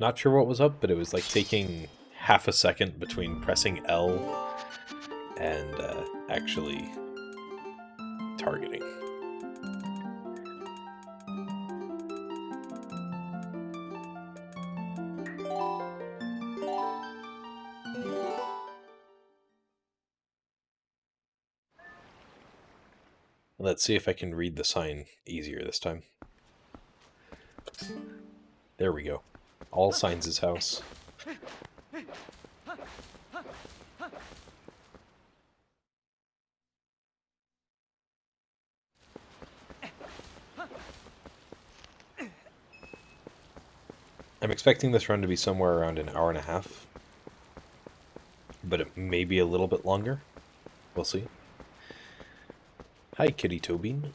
Not sure what was up, but it was like taking half a second between pressing L and actually targeting. Let's see if I can read the sign easier this time. There we go. All Signs' house. I'm expecting this run to be somewhere around an hour and a half, but it may be a little bit longer. We'll see. Hi, Kitty Tobin.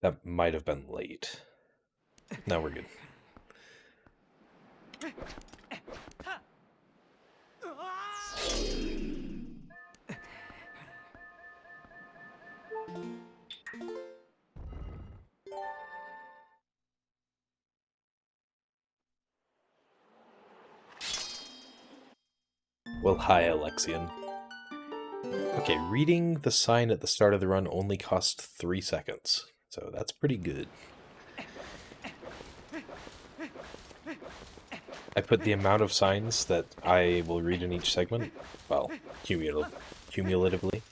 That might have been late. Now we're good. Well, hi, Alexian. Okay, reading the sign at the start of the run only cost 3 seconds, so that's pretty good. I put the amount of signs that I will read in each segment, well, cumulatively,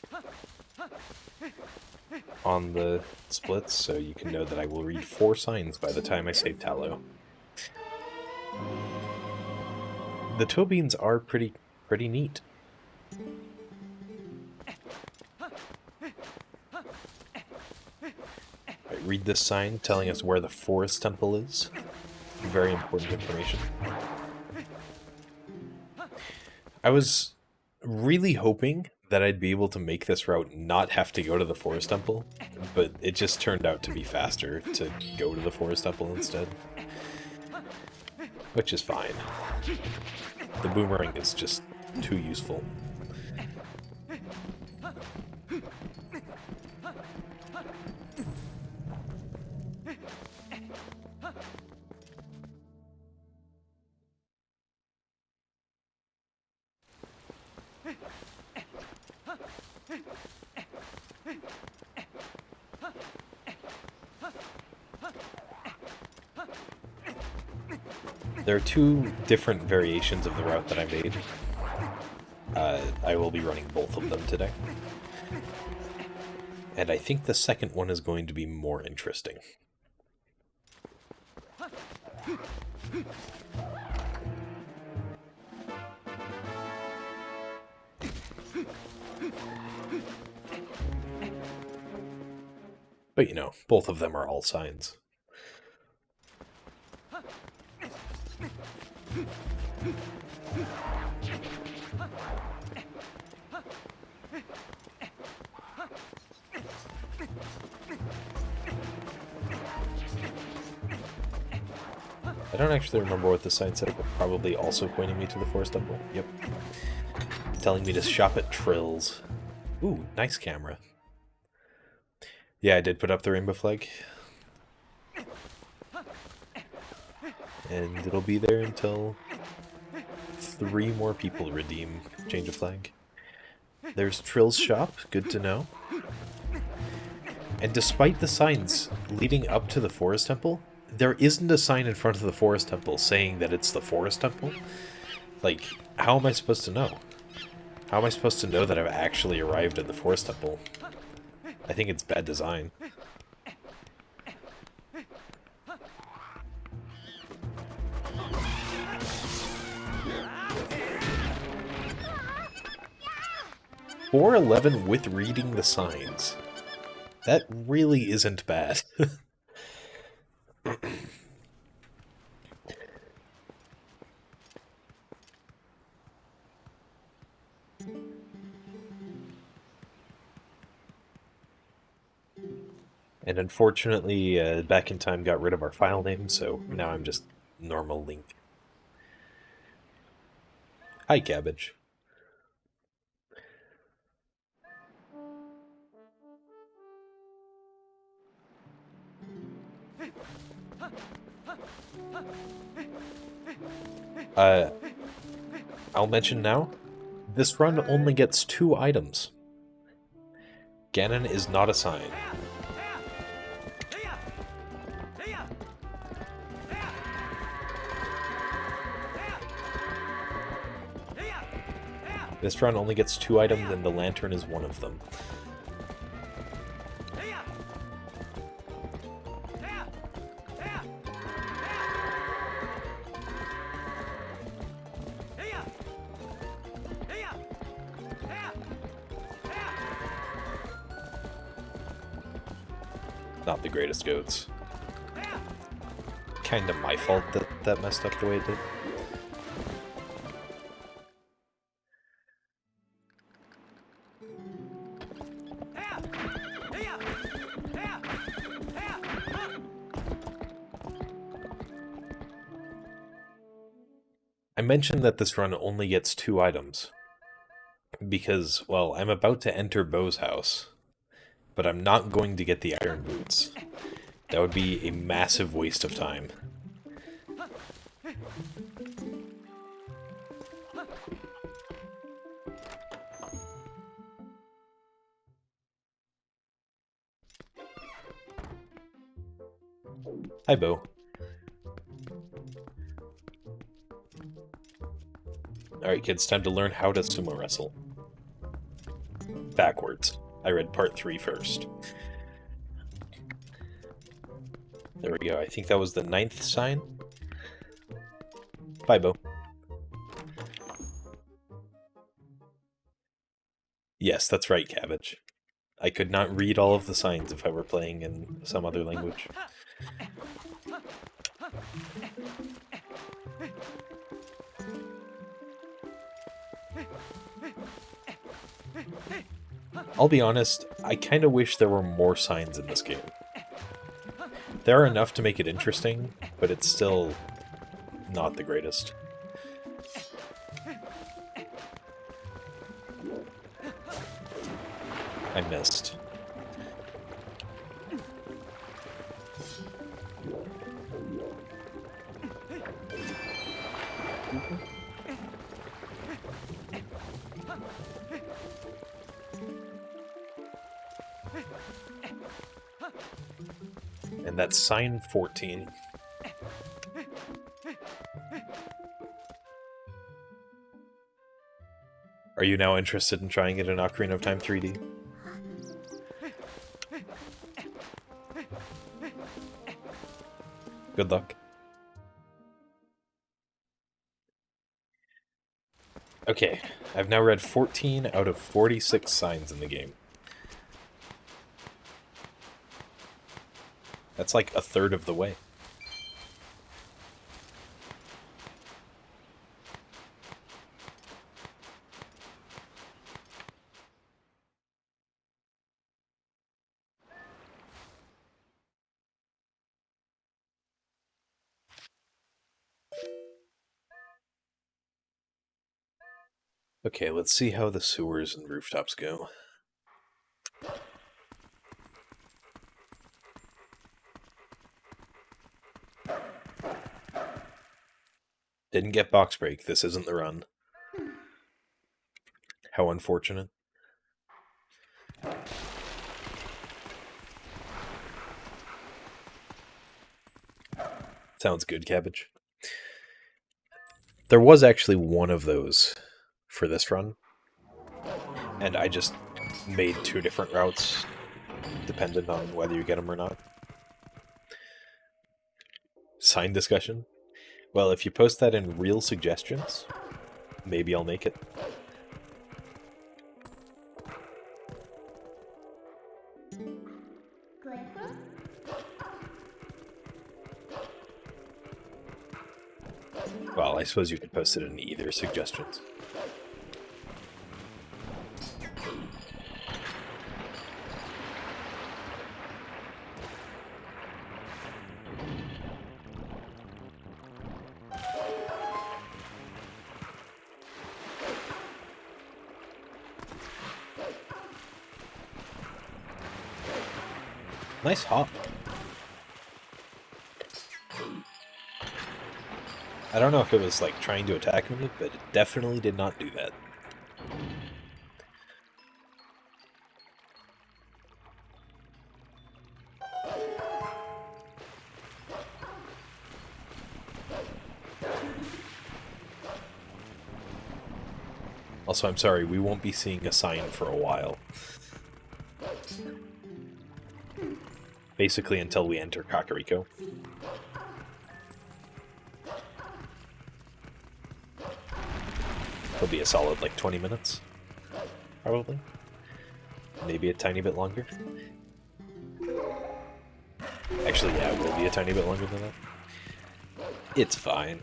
on the splits, so you can know that I will read 4 signs by the time I save Tallow. The Tobins are pretty neat. I read this sign telling us where the Forest Temple is. Very important information. I was really hoping that I'd be able to make this route not have to go to the Forest Temple, but it just turned out to be faster to go to the Forest Temple instead. Which is fine. The boomerang is just too useful. There are 2 different variations of the route that I made. I will be running both of them today. And I think the second one is going to be more interesting. But you know, both of them are all signs. I don't actually remember what the sign said, but probably also pointing me to the Forest Temple. Yep. Telling me to shop at Trills. Ooh, nice camera. Yeah, I did put up the rainbow flag. And it'll be there until 3 more people redeem change of flag. There's Trill's shop, good to know. And despite the signs leading up to the Forest Temple, there isn't a sign in front of the Forest Temple saying that it's the Forest Temple. Like, how am I supposed to know? How am I supposed to know that I've actually arrived at the Forest Temple? I think it's bad design. .411 with reading the signs. That really isn't bad. And unfortunately, Back in Time got rid of our file name, so now I'm just normal Link. Hi, Cabbage. I'll mention now, this run only gets 2 items. Ganon is not a sign. This run only gets 2 items, and the lantern is one of them. Not the greatest goats. Kinda my fault that that messed up the way it did. I mentioned that this run only gets 2 items. Because, well, I'm about to enter Bo's house. But I'm not going to get the iron boots. That would be a massive waste of time. Hi, Bo. Alright, kids, time to learn how to sumo wrestle. Backwards. I read part 3 first. There we go. I think that was the 9th sign. Bye, Bo. Yes, that's right, Cabbage. I could not read all of the signs if I were playing in some other language. I'll be honest, I kinda wish there were more signs in this game. There are enough to make it interesting, but it's still not the greatest. I missed. And that's sign 14. Are you now interested in trying it in Ocarina of Time 3D? Good luck. Okay, I've now read 14 out of 46 signs in the game. That's like a third of the way. Okay, let's see how the sewers and rooftops go. Didn't get box break. This isn't the run. How unfortunate. Sounds good, Cabbage. There was actually one of those for this run, and I just made 2 different routes, dependent on whether you get them or not. Sign discussion? Well, if you post that in real suggestions, maybe I'll make it. Well, I suppose you could post it in either suggestions. Nice hop. I don't know if it was like trying to attack me, but it definitely did not do that. Also, I'm sorry, we won't be seeing a sign for a while. Basically until we enter Kakariko. It'll be a solid like 20 minutes. Probably. Maybe a tiny bit longer. Actually, yeah, it will be a tiny bit longer than that. It's fine.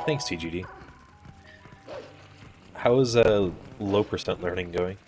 Thanks, TGD. How is low percent learning going?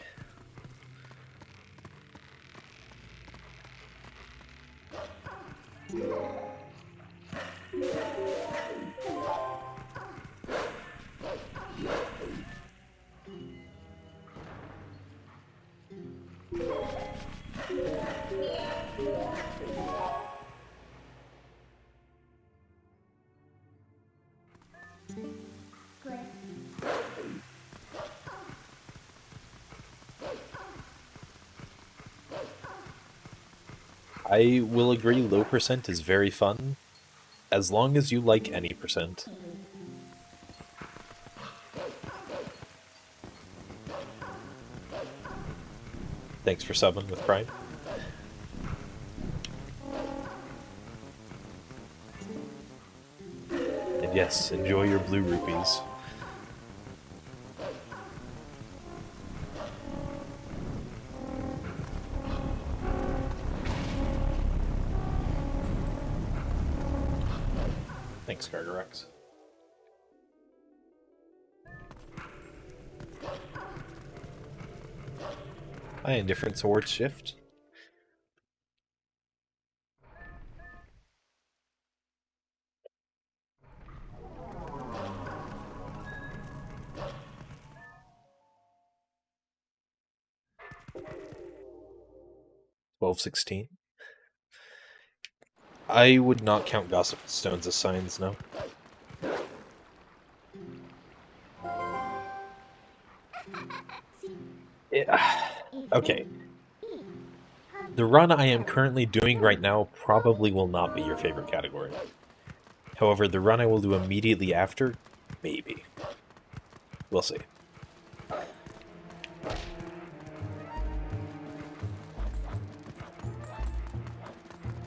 I will agree low percent is very fun, as long as you like any percent. Thanks for subbing with Prime. And yes, enjoy your blue rupees. Thanks, Gargarex. Hi, Indifferent Sword Shift. $12.16. I would not count Gossip Stones as signs, no. Okay. The run I am currently doing right now probably will not be your favorite category. However, the run I will do immediately after, maybe. We'll see.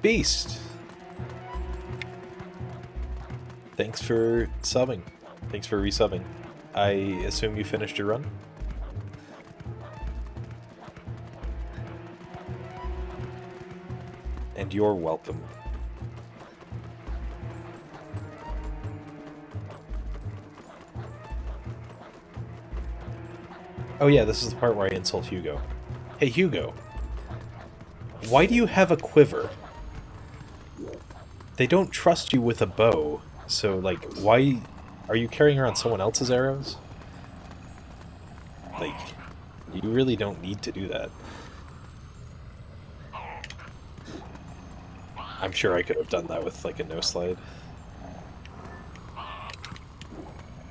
Beast! Thanks for subbing. Thanks for resubbing. I assume you finished your run? And you're welcome. Oh yeah, this is the part where I insult Hugo. Hey Hugo, why do you have a quiver? They don't trust you with a bow, so like, why are you carrying around someone else's arrows? Like, you really don't need to do that. I'm sure I could have done that with like a no slide.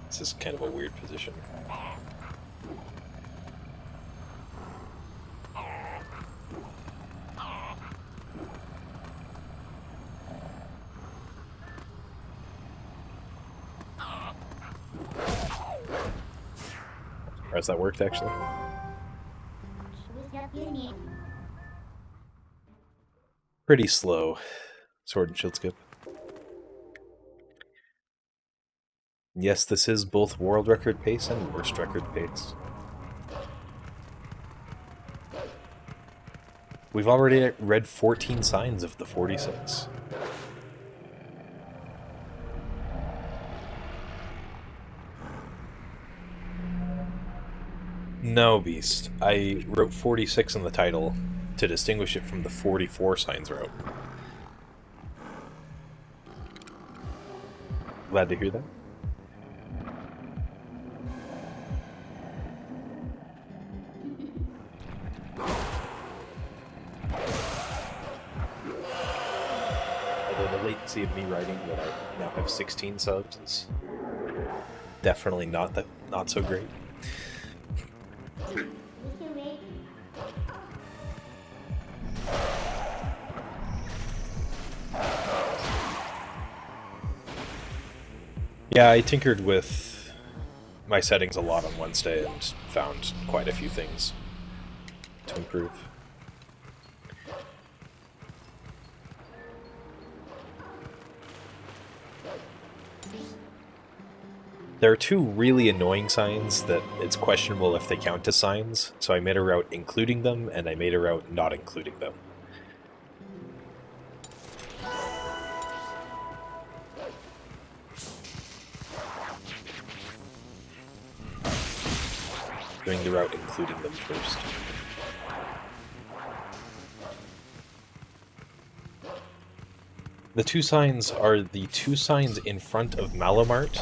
This is kind of a weird position. Surprised that worked actually. Pretty slow sword and shield skip. Yes, this is both world record pace and worst record pace. We've already read 14 signs of the 46. No, Beast. I wrote 46 in the title to distinguish it from the 44 signs route. Glad to hear that. Although the frequency of me writing that I now have 16 subs is definitely not so great. Yeah, I tinkered with my settings a lot on Wednesday and found quite a few things to improve. There are two really annoying signs that it's questionable if they count as signs, so I made a route including them, and I made a route not including them. Doing the route including them first. The two signs are the two signs in front of Malo Mart,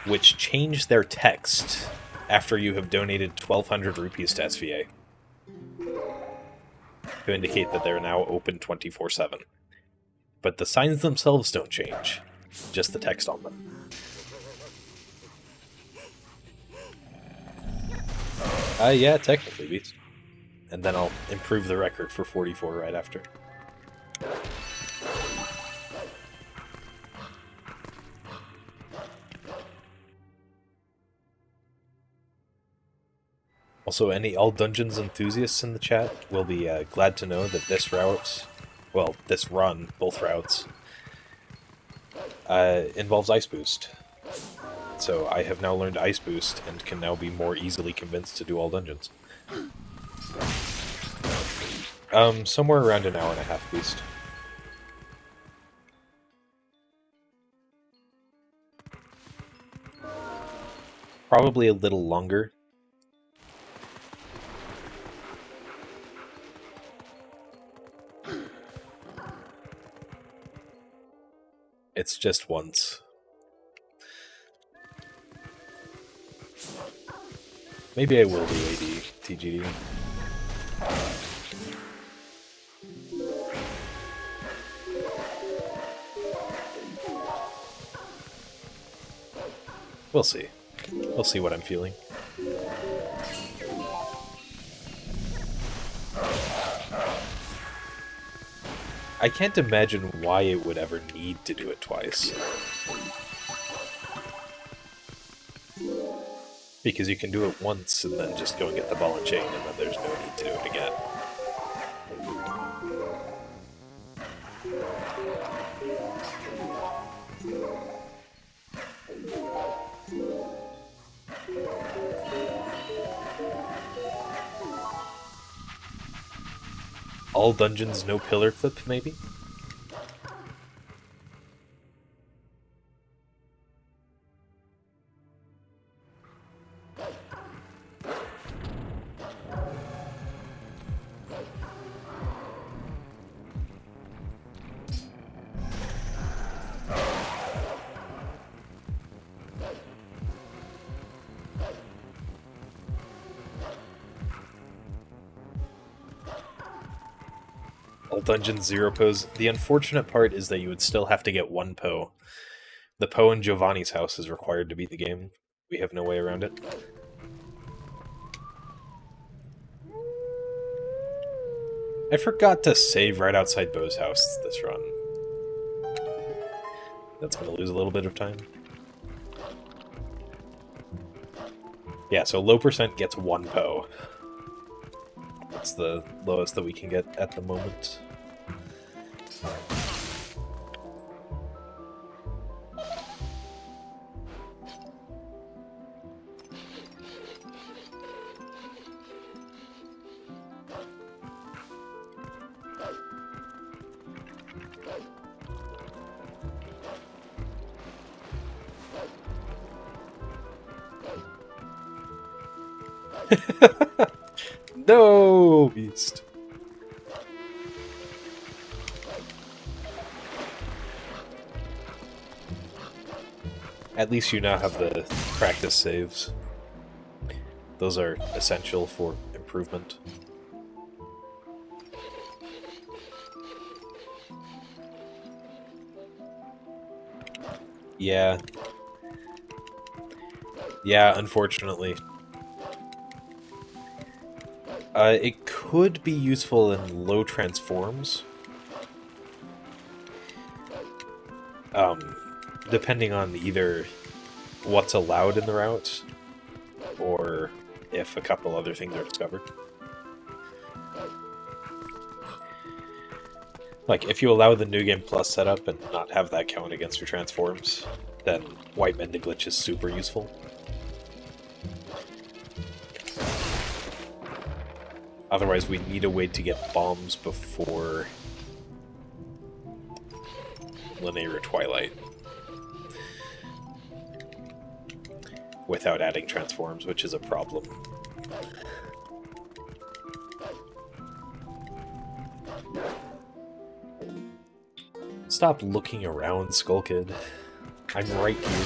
which change their text after you have donated 1,200 rupees to SVA to indicate that they're now open 24/7. But the signs themselves don't change, just the text on them. Yeah, technically, Beast. And then I'll improve the record for 44 right after. Also, all Dungeons enthusiasts in the chat will be glad to know that this route, well, this run, both routes, involves Ice Boost. So I have now learned Ice Boost and can now be more easily convinced to do all dungeons. Somewhere around an hour and a half, Beast. Probably a little longer. It's just once. Maybe I will do AD TGD. We'll see. We'll see what I'm feeling. I can't imagine why it would ever need to do it twice. Because you can do it once and then just go and get the ball and chain, and then there's no need to do it again. All dungeons, no pillar clip, maybe? Dungeon 0 pose. The unfortunate part is that you would still have to get one Poe. The Poe in Giovanni's house is required to beat the game. We have no way around it. I forgot to save right outside Bo's house this run. That's going to lose a little bit of time. Yeah, so low percent gets one Poe. That's the lowest that we can get at the moment. No, Beast. At least you now have the practice saves. Those are essential for improvement. Yeah. Yeah, unfortunately. It could be useful in low transforms. Depending on either what's allowed in the route, or if a couple other things are discovered. Like, if you allow the New Game Plus setup and not have that count against your transforms, then White Menda Glitch is super useful. Otherwise, we need a way to get bombs before Linear Twilight. Without adding transforms, which is a problem. Stop looking around, Skull Kid. I'm right here.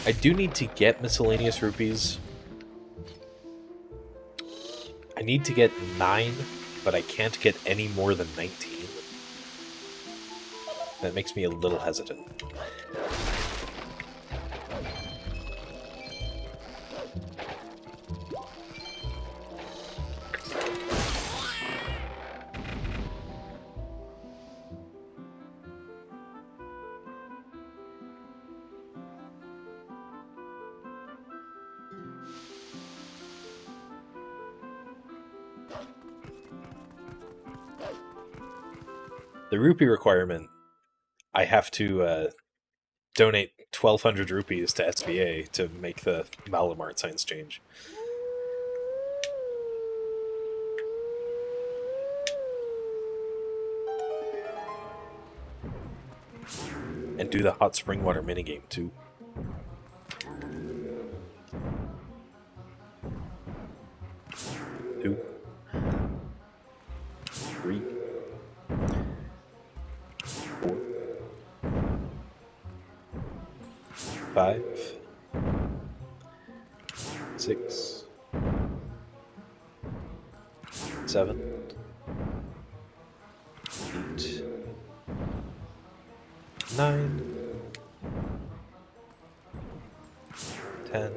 I do need to get miscellaneous rupees. I need to get 9, but I can't get any more than 19. That makes me a little hesitant. The rupee requirement, I have to donate 1,200 rupees to SVA to make the Malo Mart signs change. And do the hot spring water minigame too. Two. 3. 4. 5. 6. 7. 8. 9. 10.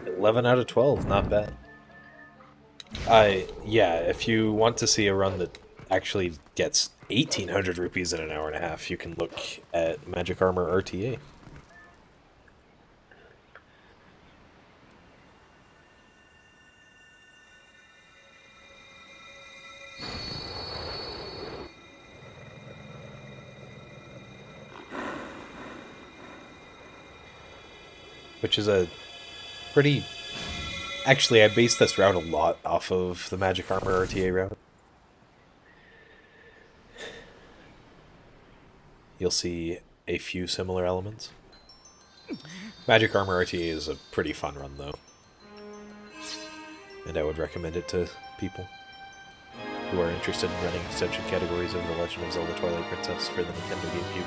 11 out of 12, not bad. Yeah, if you want to see a run that actually gets 1,800 rupees in an hour and a half, you can look at Magic Armor RTA. Which is a pretty... Actually, I based this route a lot off of the Magic Armor RTA route. You'll see a few similar elements. Magic Armor RTA is a pretty fun run, though. And I would recommend it to people who are interested in running extension categories of The Legend of Zelda Twilight Princess for the Nintendo GameCube.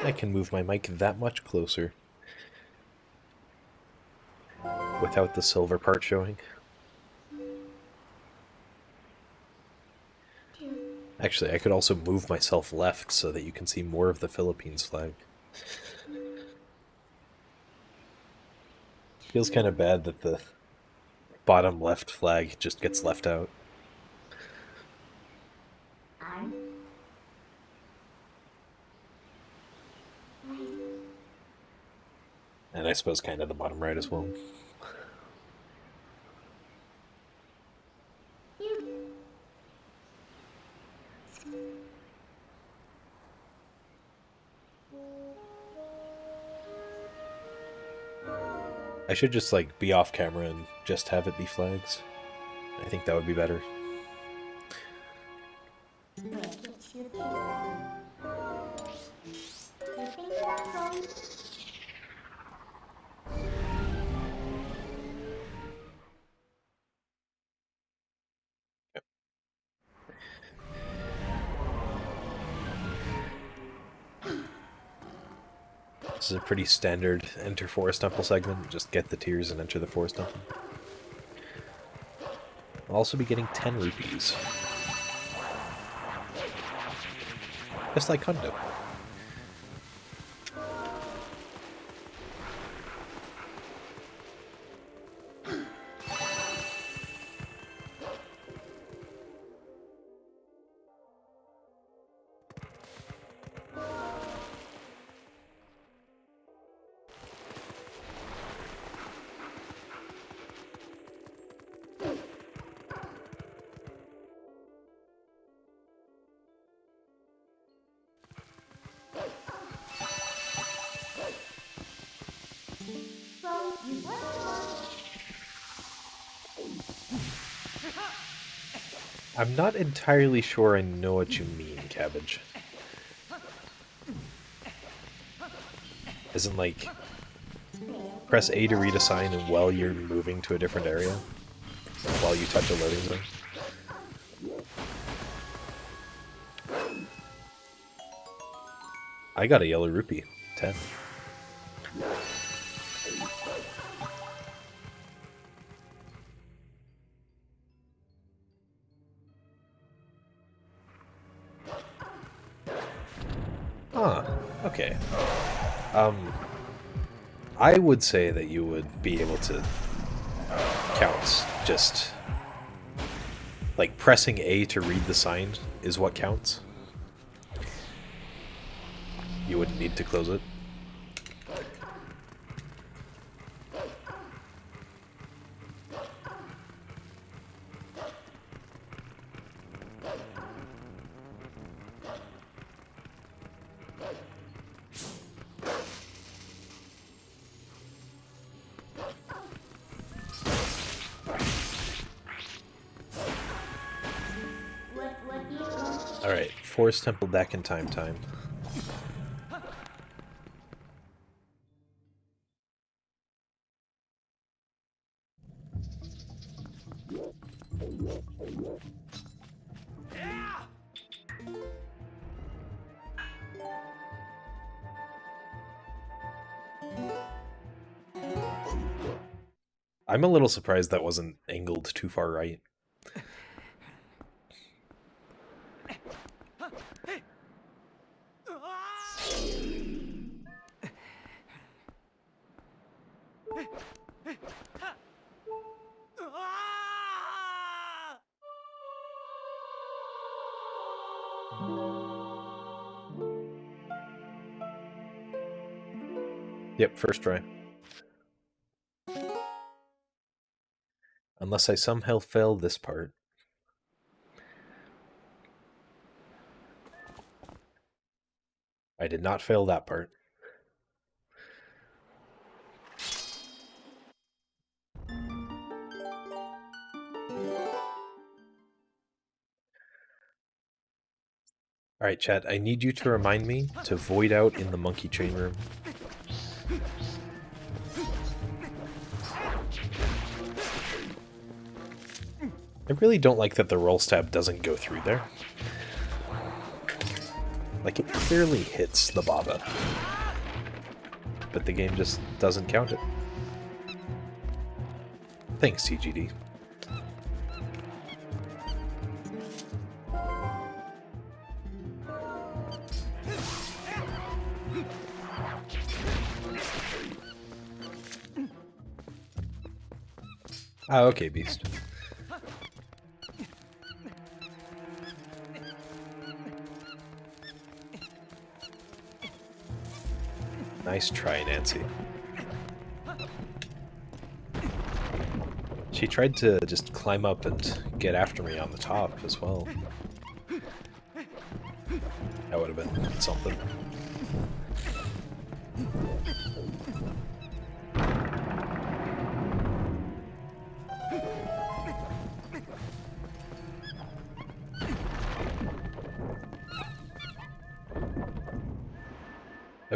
I can move my mic that much closer without the silver part showing. Actually, I could also move myself left so that you can see more of the Philippines flag. Feels kind of bad that the bottom left flag just gets left out. And I suppose kind of the bottom right as well. I should just, like, be off camera and just have it be flags. I think that would be better. This is a pretty standard enter Forest Temple segment. Just get the tears and enter the Forest Temple. I'll also be getting 10 rupees. Just like Hundo. I'm not entirely sure I know what you mean, Cabbage. Isn't like press A to read a sign and while you're moving to a different area? While you touch a loading zone? I got a yellow rupee. 10. Huh. Okay. I would say that you would be able to count just... like, pressing A to read the sign is what counts. You wouldn't need to close it. Alright, Forest Temple back in time. I'm a little surprised that wasn't angled too far right. Yep, first try. Unless I somehow fail this part. I did not fail that part. Alright, chat, I need you to remind me to void out in the monkey chain room. I really don't like that the roll stab doesn't go through there. Like, it clearly hits the Baba. But the game just doesn't count it. Thanks, TGD. Ah, okay, Beast. Nice try, Nancy. She tried to just climb up and get after me on the top as well. That would have been something.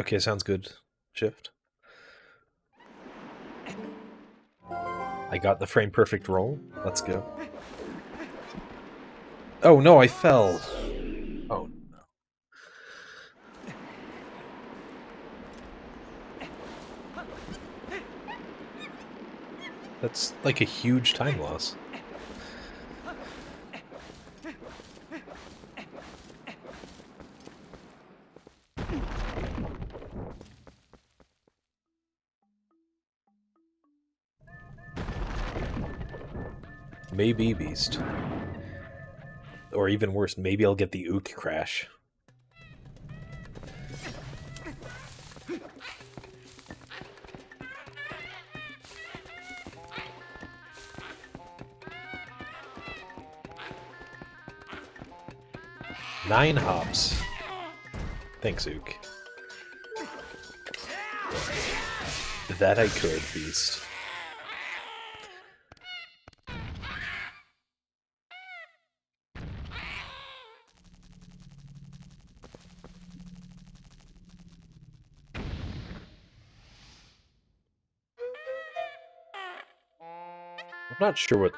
Okay, sounds good. Shift. I got the frame perfect roll. Let's go. Oh no, I fell. Oh no. That's like a huge time loss. Maybe Beast. Or even worse, maybe I'll get the Ook crash. Nine hops. Thanks, Ook. That I could, Beast. I'm not sure what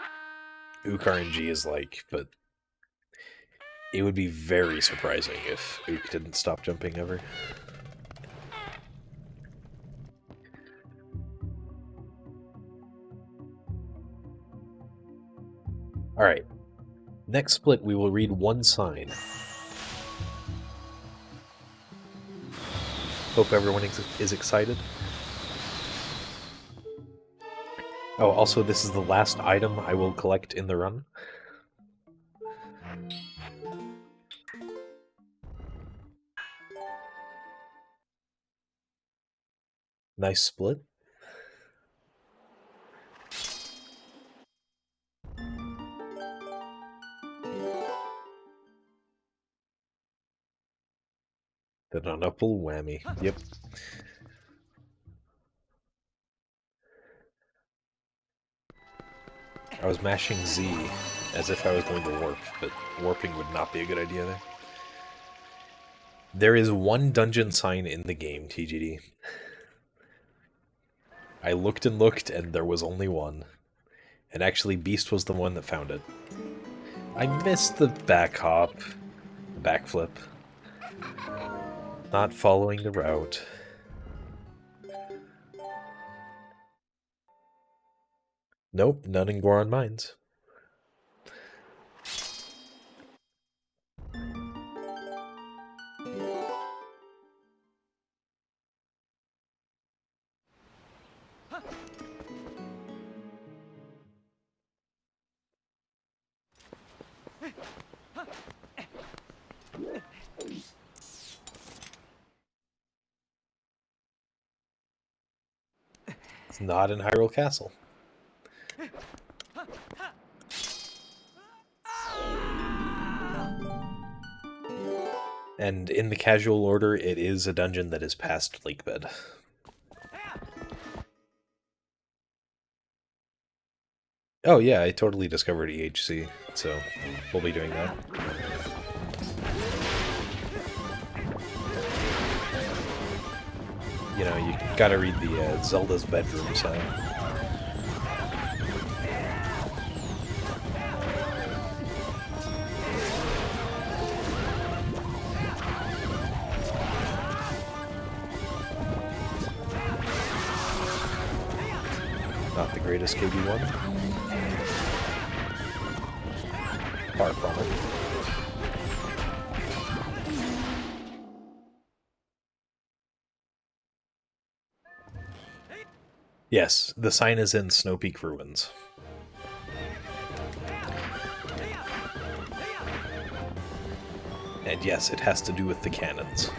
Ook RNG is like, but it would be very surprising if Ook didn't stop jumping ever. Alright. Next split, we will read one sign. Hope everyone is excited. Oh, also, this is the last item I will collect in the run. Nice split. The non-upple whammy. Yep. I was mashing Z as if I was going to warp, but warping would not be a good idea there. There is one dungeon sign in the game, TGD. I looked and looked, and there was only one. And actually, Beast was the one that found it. I missed the back hop. The backflip. Not following the route. Nope, none in Goron Mines. It's not in Hyrule Castle. And in the casual order, it is a dungeon that is past Lakebed. Oh yeah, I totally discovered EHC, so we'll be doing that. You know, you gotta read the Zelda's bedroom sign. Not the greatest KB1. Far from it. Yes, the sign is in Snow Peak Ruins. And yes, it has to do with the cannons.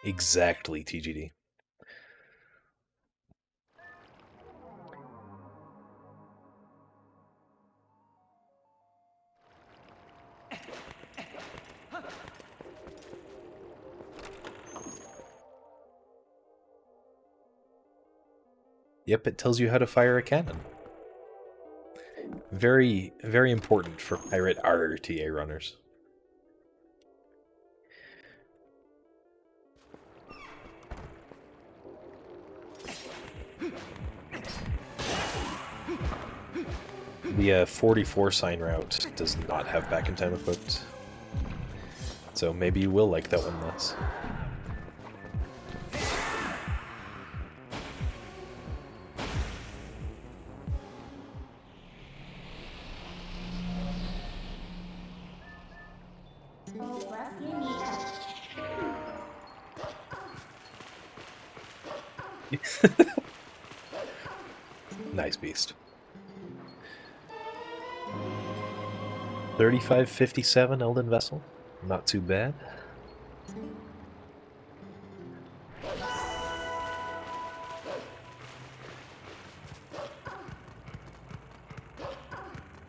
Exactly, TGD. Yep, it tells you how to fire a cannon. Very, very important for pirate RTA runners. The 44 sign route does not have back in time equipped. So maybe you will like that one less. Nice beast. 3557 Elden Vessel. Not too bad.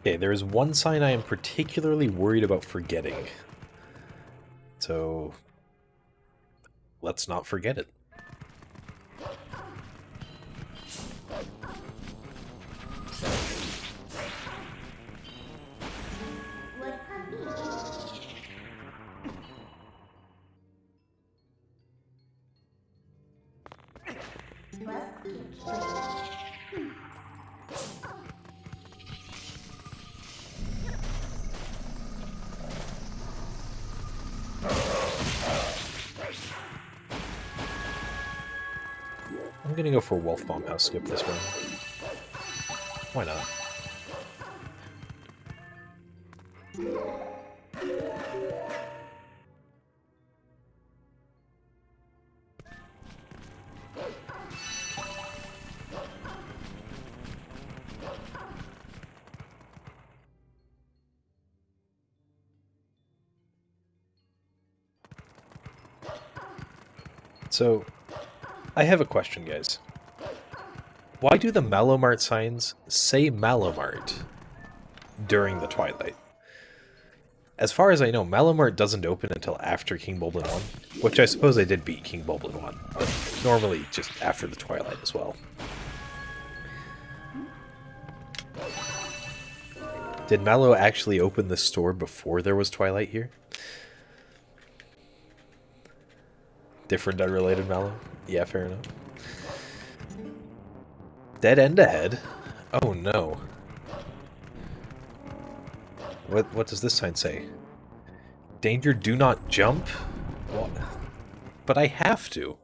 Okay, there is one sign I am particularly worried about forgetting. So let's not forget it. I'm gonna go for Wolf Bomb House skip this one. Why not? So, I have a question, guys. Why do the Malo Mart signs say Malo Mart during the Twilight? As far as I know, Malo Mart doesn't open until after King Bulblin 1, which I suppose I did beat King Bulblin 1, but normally just after the Twilight as well. Did Malo actually open the store before there was Twilight here? Different unrelated Malo? Yeah, fair enough. Dead end ahead? Oh no. What does this sign say? Danger, do not jump? What? But I have to.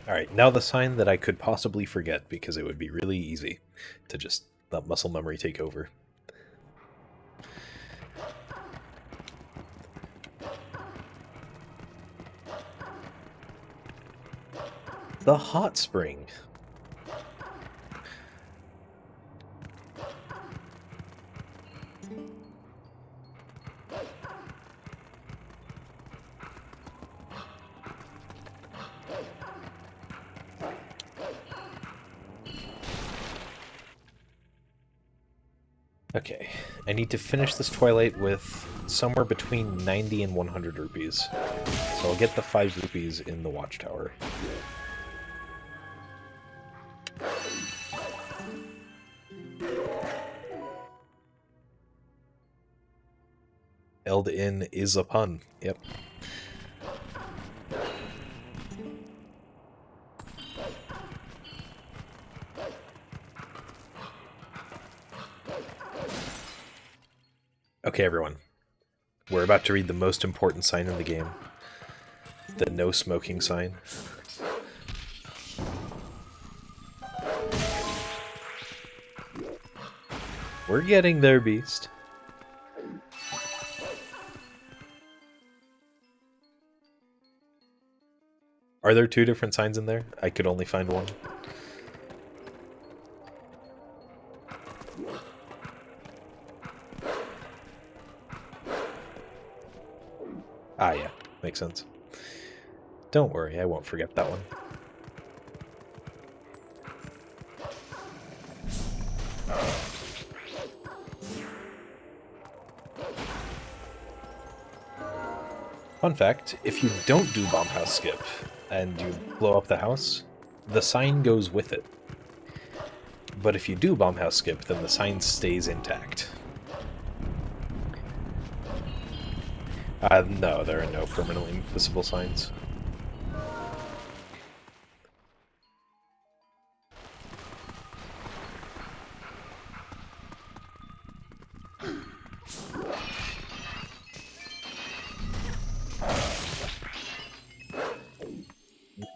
Alright, now the sign that I could possibly forget, because it would be really easy to just let muscle memory take over. The hot spring. Okay, I need to finish this Twilight with somewhere between 90 and 100 rupees. So I'll get the 5 rupees in the Watchtower. Eld in is a pun, yep. Okay, everyone. We're about to read the most important sign in the game. The no smoking sign. We're getting there, Beast. Are there 2 different signs in there? I could only find one. Ah, yeah. Makes sense. Don't worry, I won't forget that one. Fun fact, if you don't do Bomb House Skip and you blow up the house, the sign goes with it. But if you do Bomb House Skip, then the sign stays intact. No, there are no permanently visible signs.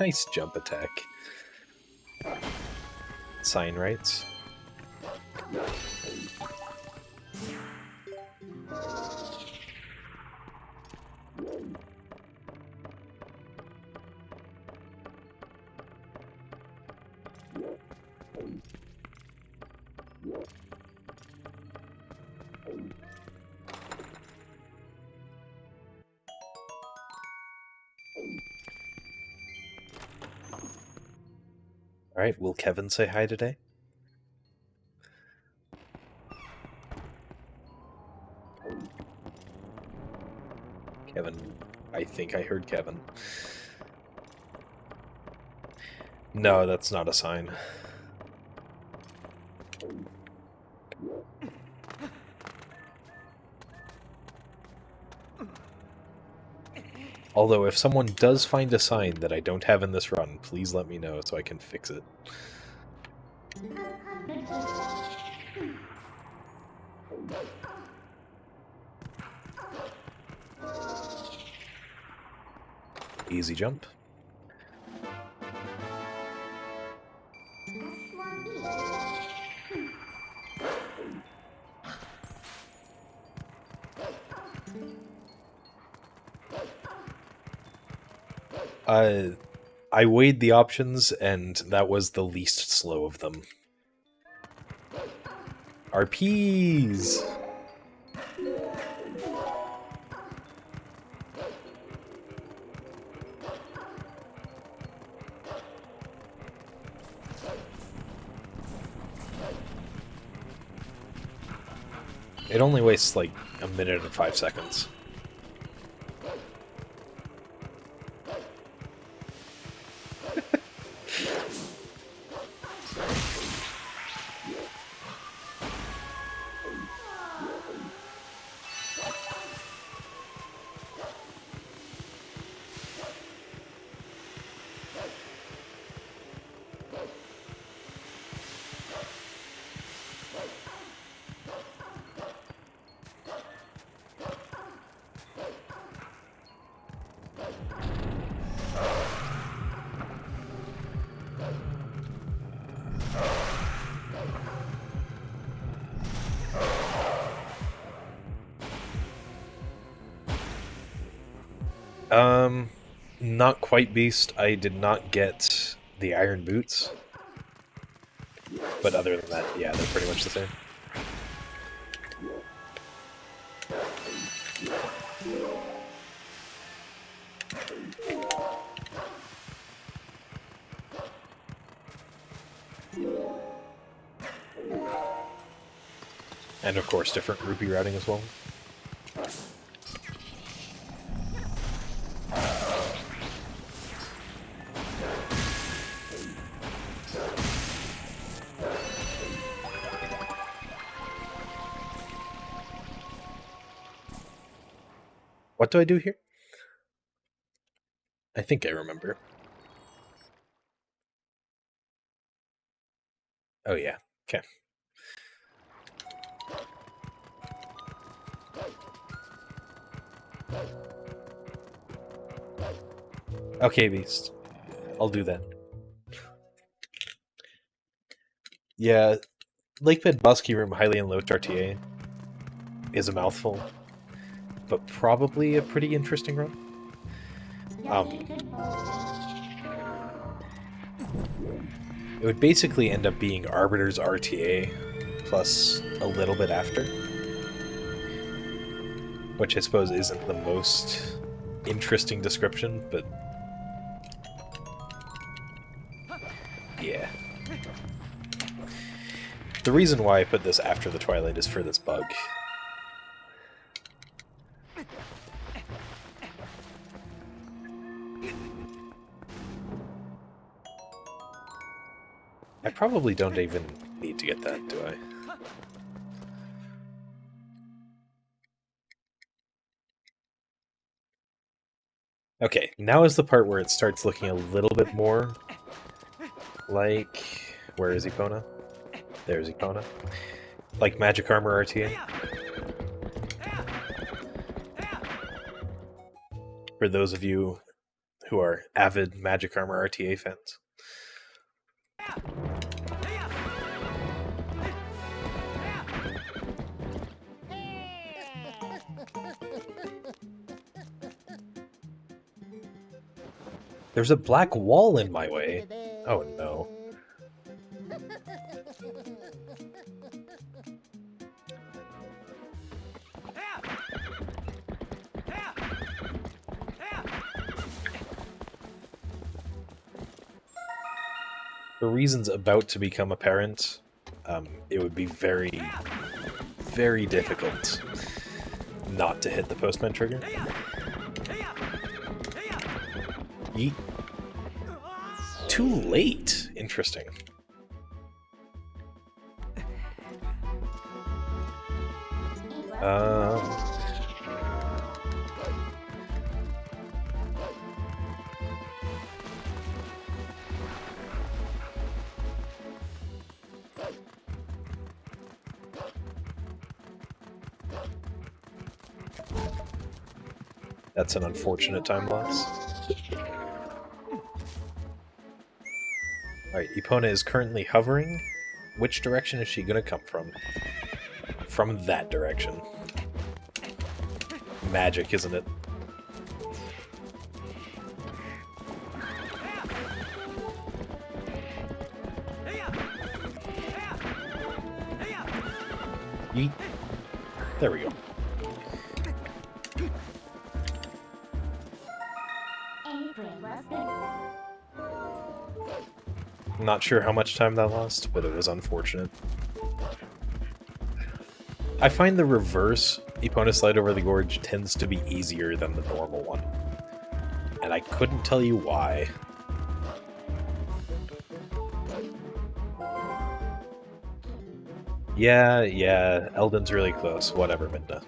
Nice jump attack. Sign rights. Alright, will Kevin say hi today? Kevin. I think I heard Kevin. No, that's not a sign. Although, if someone does find a sign that I don't have in this run, please let me know so I can fix it. Easy jump. I weighed the options, and that was the least slow of them. RPs! It only wastes like a minute and 5 seconds. Not quite Beast. I did not get the iron boots. But other than that, yeah, they're pretty much the same. And of course, different rupee routing as well. What do I do here? I think I remember. Oh yeah, okay. Okay, Beast. I'll do that. Yeah, Lake Bed Bosky Room highly enloaded RTA is a mouthful, but probably a pretty interesting run. It would basically end up being Arbiter's RTA plus a little bit after, which I suppose isn't the most interesting description, but yeah. The reason why I put this after the Twilight is for this bug. I probably don't even need to get that, do I? Okay, now is the part where it starts looking a little bit more like... Where is Epona? There's Epona. Like Magic Armor RTA. For those of you who are avid Magic Armor RTA fans. There's a black wall in my way. Oh no. For reasons about to become apparent, it would be very, very difficult not to hit the postman trigger. Yeet. Too late. Interesting. That's an unfortunate time loss. Alright, Epona is currently hovering. Which direction is she gonna come from? From that direction. Magic, isn't it? Yeet. There we go. Not sure how much time that lost, but it was unfortunate. I find the reverse Epona Slide Over the Gorge tends to be easier than the normal one. And I couldn't tell you why. Yeah, Eldon's really close. Whatever, Minda.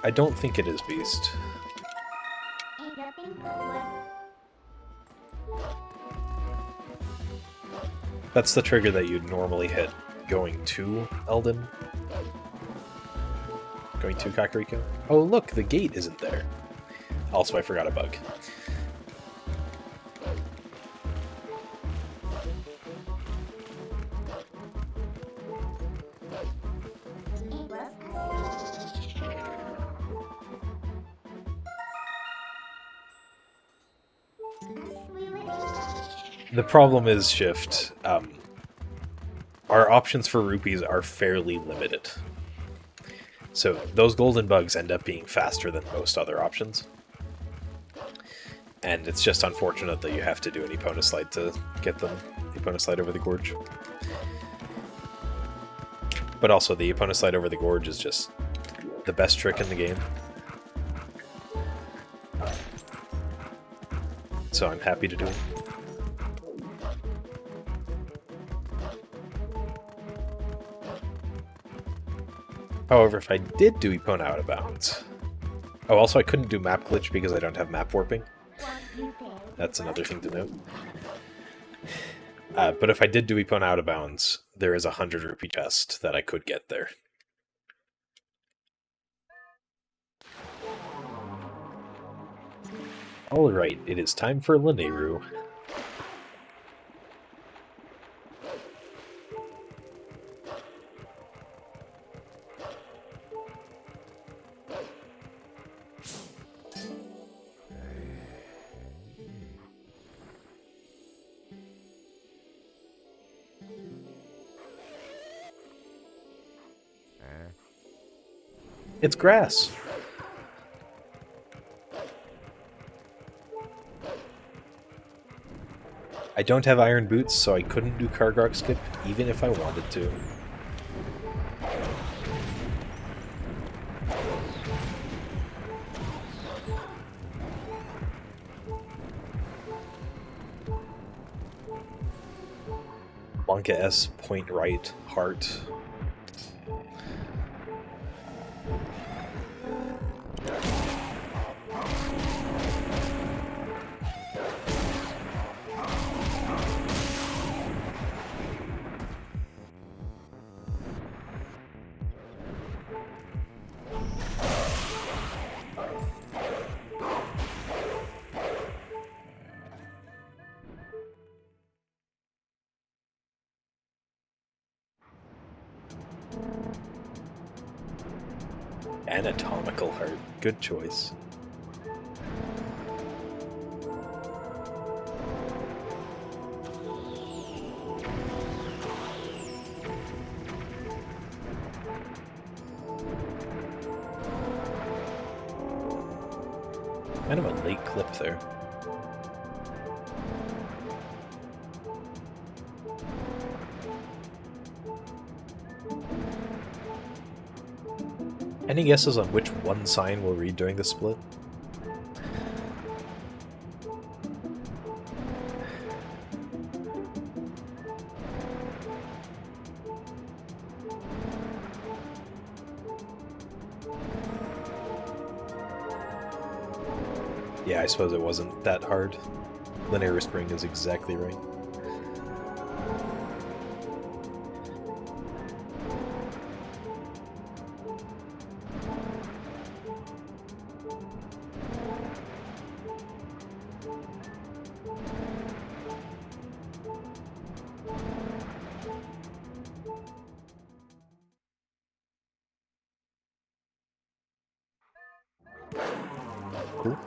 I don't think it is Beast. That's the trigger that you'd normally hit going to Eldon. Going to Kakariko. Oh look, the gate isn't there. Also, I forgot a bug. The problem is, Shift, our options for rupees are fairly limited. So those golden bugs end up being faster than most other options. And it's just unfortunate that you have to do an Epona Slide to get them. Epona Slide Over the Gorge. But also, the Epona Slide Over the Gorge is just the best trick in the game. So I'm happy to do it. However, if I did do Epona Out of Bounds, Oh, also I couldn't do map glitch because I don't have map warping. That's another thing to note. But if I did do Epon out of bounds, there is a 100 rupee chest that I could get there. Alright, it is time for Lineru. It's grass. I don't have iron boots, so I couldn't do Kargrok skip even if I wanted to. Blanca S, point right, heart. Anatomical heart. Good choice. Kind of a late clip there. Any guesses on which one sign we'll read during the split? Yeah, I suppose it wasn't that hard. Linear Spring is exactly right. Cool.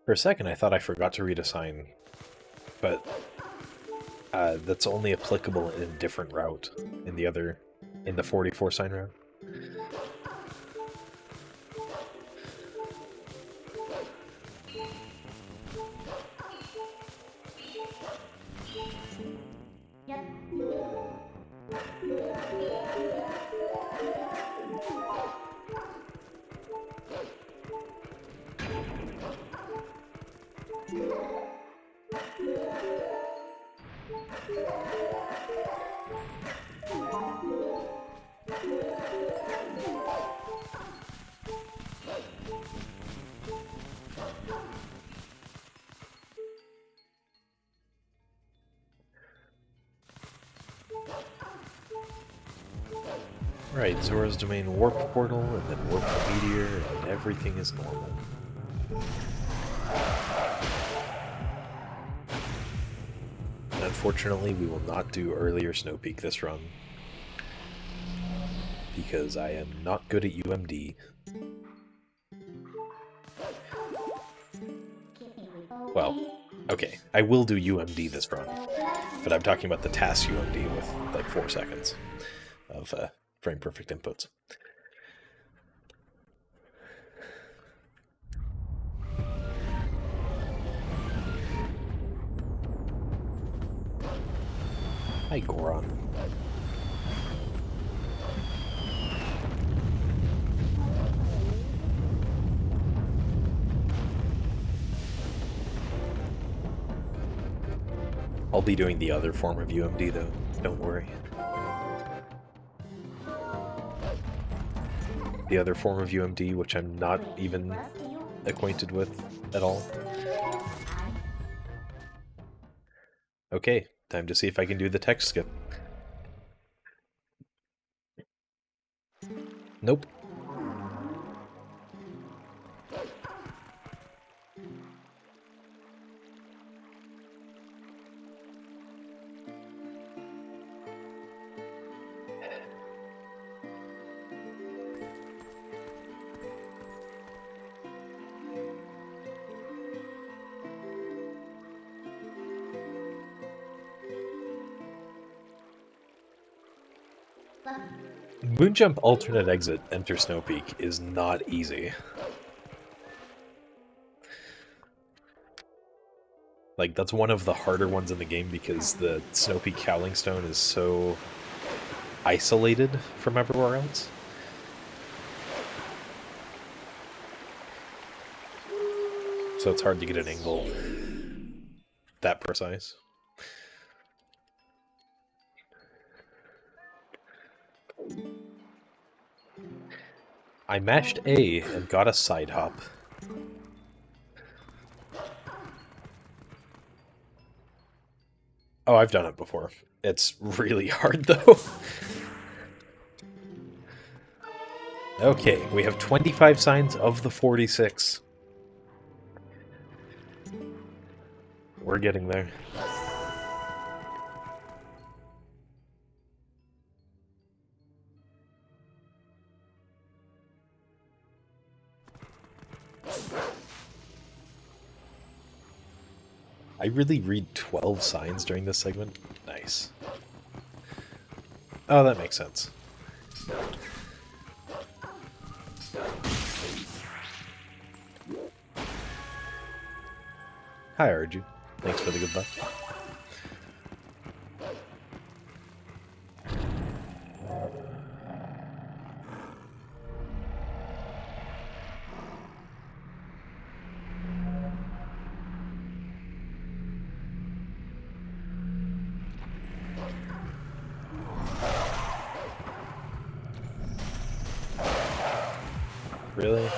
For a second, I thought I forgot to read a sign, but that's only applicable in a different route, in the 44 sign route. Right, Zora's Domain warp portal, and then warp meteor, and everything is normal. And unfortunately, we will not do earlier Snow Peak this run, because I am not good at UMD. Well, okay, I will do UMD this run, but I'm talking about the task UMD with like 4 seconds of frame perfect inputs. Hi, Goron. I'll be doing the other form of UMD though, don't worry. The other form of UMD, which I'm not even acquainted with at all. Okay, time to see if I can do the text skip. Nope. Moonjump alternate exit, enter Snow Peak is not easy. Like, that's one of the harder ones in the game because the Snow Peak Howling Stone is so isolated from everywhere else. So it's hard to get an angle that precise. I mashed A and got a side hop. Oh, I've done it before. It's really hard, though. Okay, we have 25 signs of the 46. We're getting there. I really read 12 signs during this segment? Nice. Oh, that makes sense. Hi, Arju. Thanks for the good luck. Really?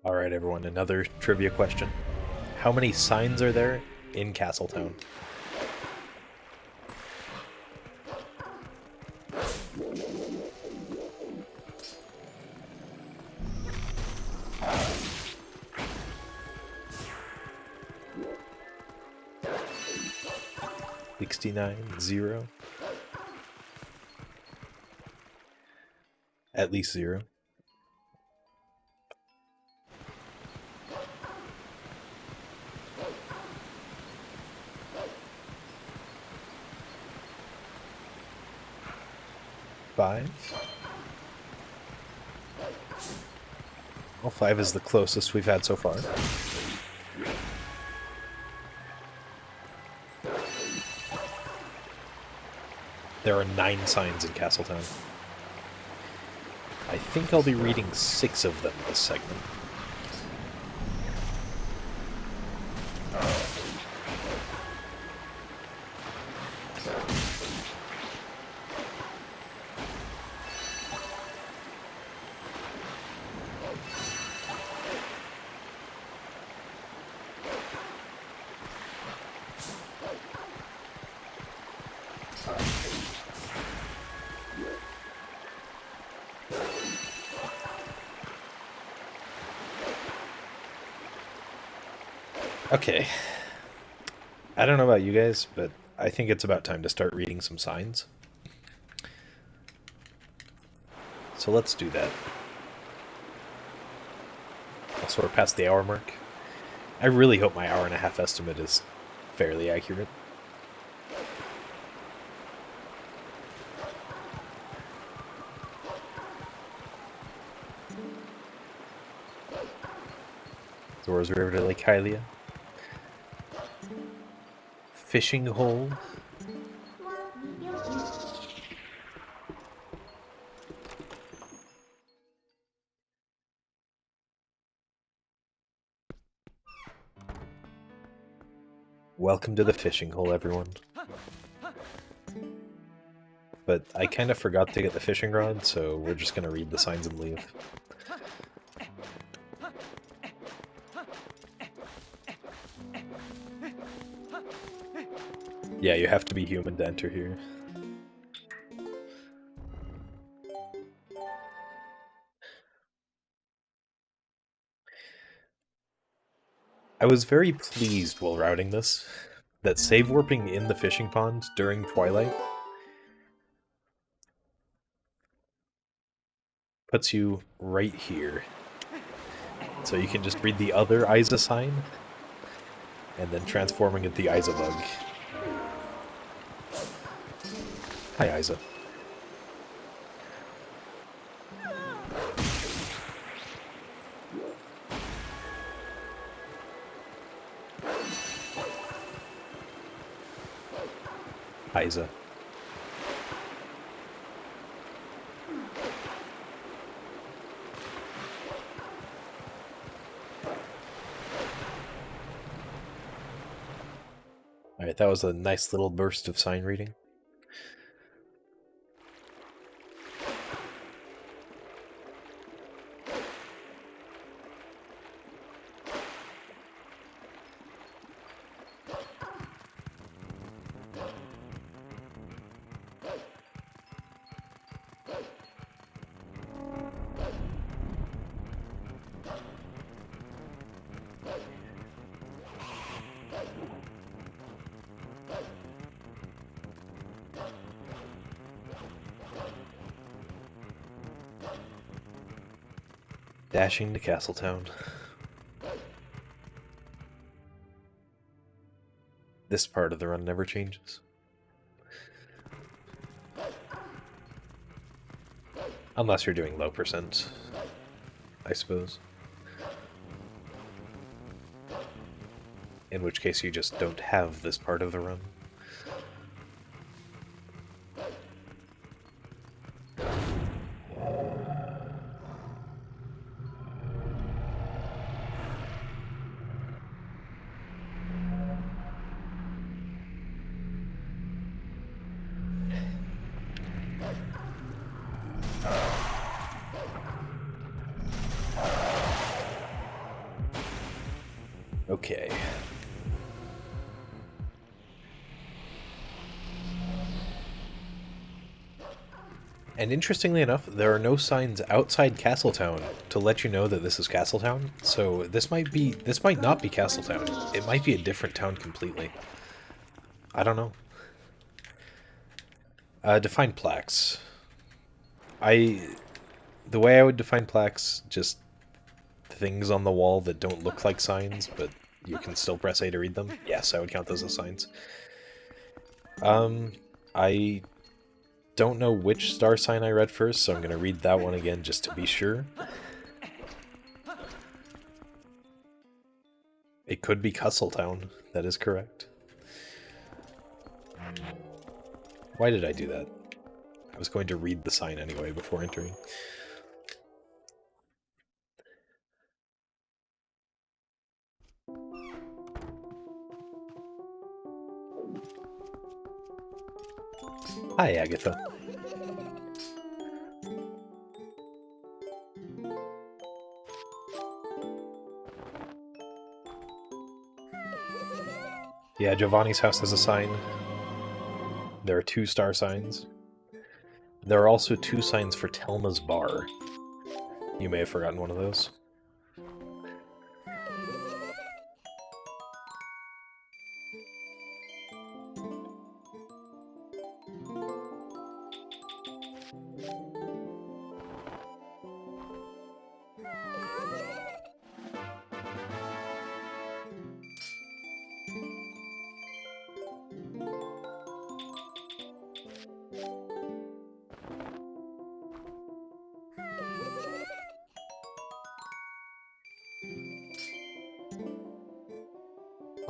Alright, everyone, another trivia question. How many signs are there in Castletown? $69, 0. At least 0. Five. Well, 5 is the closest we've had so far. There are 9 signs in Castletown. I think I'll be reading 6 of them this segment. Okay. I don't know about you guys, but I think it's about time to start reading some signs. So let's do that. Also, we're past the hour mark. I really hope my hour and a half estimate is fairly accurate. Zora's River to Lake Hylia. Fishing hole. Welcome to the fishing hole, everyone. But I kind of forgot to get the fishing rod, so we're just going to read the signs and leave. Yeah, you have to be human to enter here. I was very pleased while routing this that save warping in the fishing pond during Twilight puts you right here. So you can just read the other Isa sign, and then transforming into the Isa bug. Hi, Isa. Isa. Alright, that was a nice little burst of sign reading. Dashing to Castletown. This part of the run never changes. Unless you're doing low percent, I suppose. In which case you just don't have this part of the run. Okay. And interestingly enough, there are no signs outside Castletown to let you know that this is Castletown. So this might not be Castletown. It might be a different town completely. I don't know. Define plaques. The way I would define plaques, just things on the wall that don't look like signs, but you can still press A to read them. Yes, I would count those as signs. I don't know which star sign I read first, so I'm going to read that one again just to be sure. It could be Castletown. That is correct. Why did I do that? I was going to read the sign anyway before entering. Hi, Agatha. Yeah, Giovanni's house has a sign. There are 2 star signs. There are also 2 signs for Telma's bar. You may have forgotten one of those.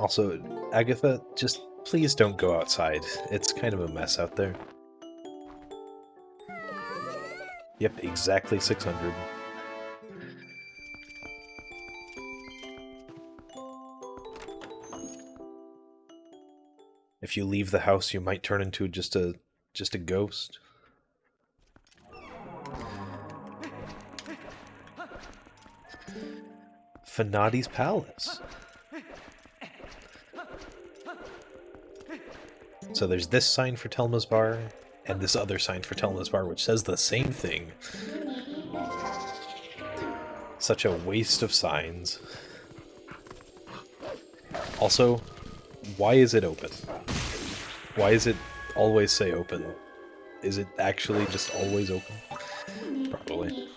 Also, Agatha, just please don't go outside. It's kind of a mess out there. Yep, exactly 600. If you leave the house, you might turn into just a ghost. Fanati's Palace. So there's this sign for Telma's Bar, and this other sign for Telma's Bar, which says the same thing. Such a waste of signs. Also, why is it open? Why does it always say open? Is it actually just always open? Probably.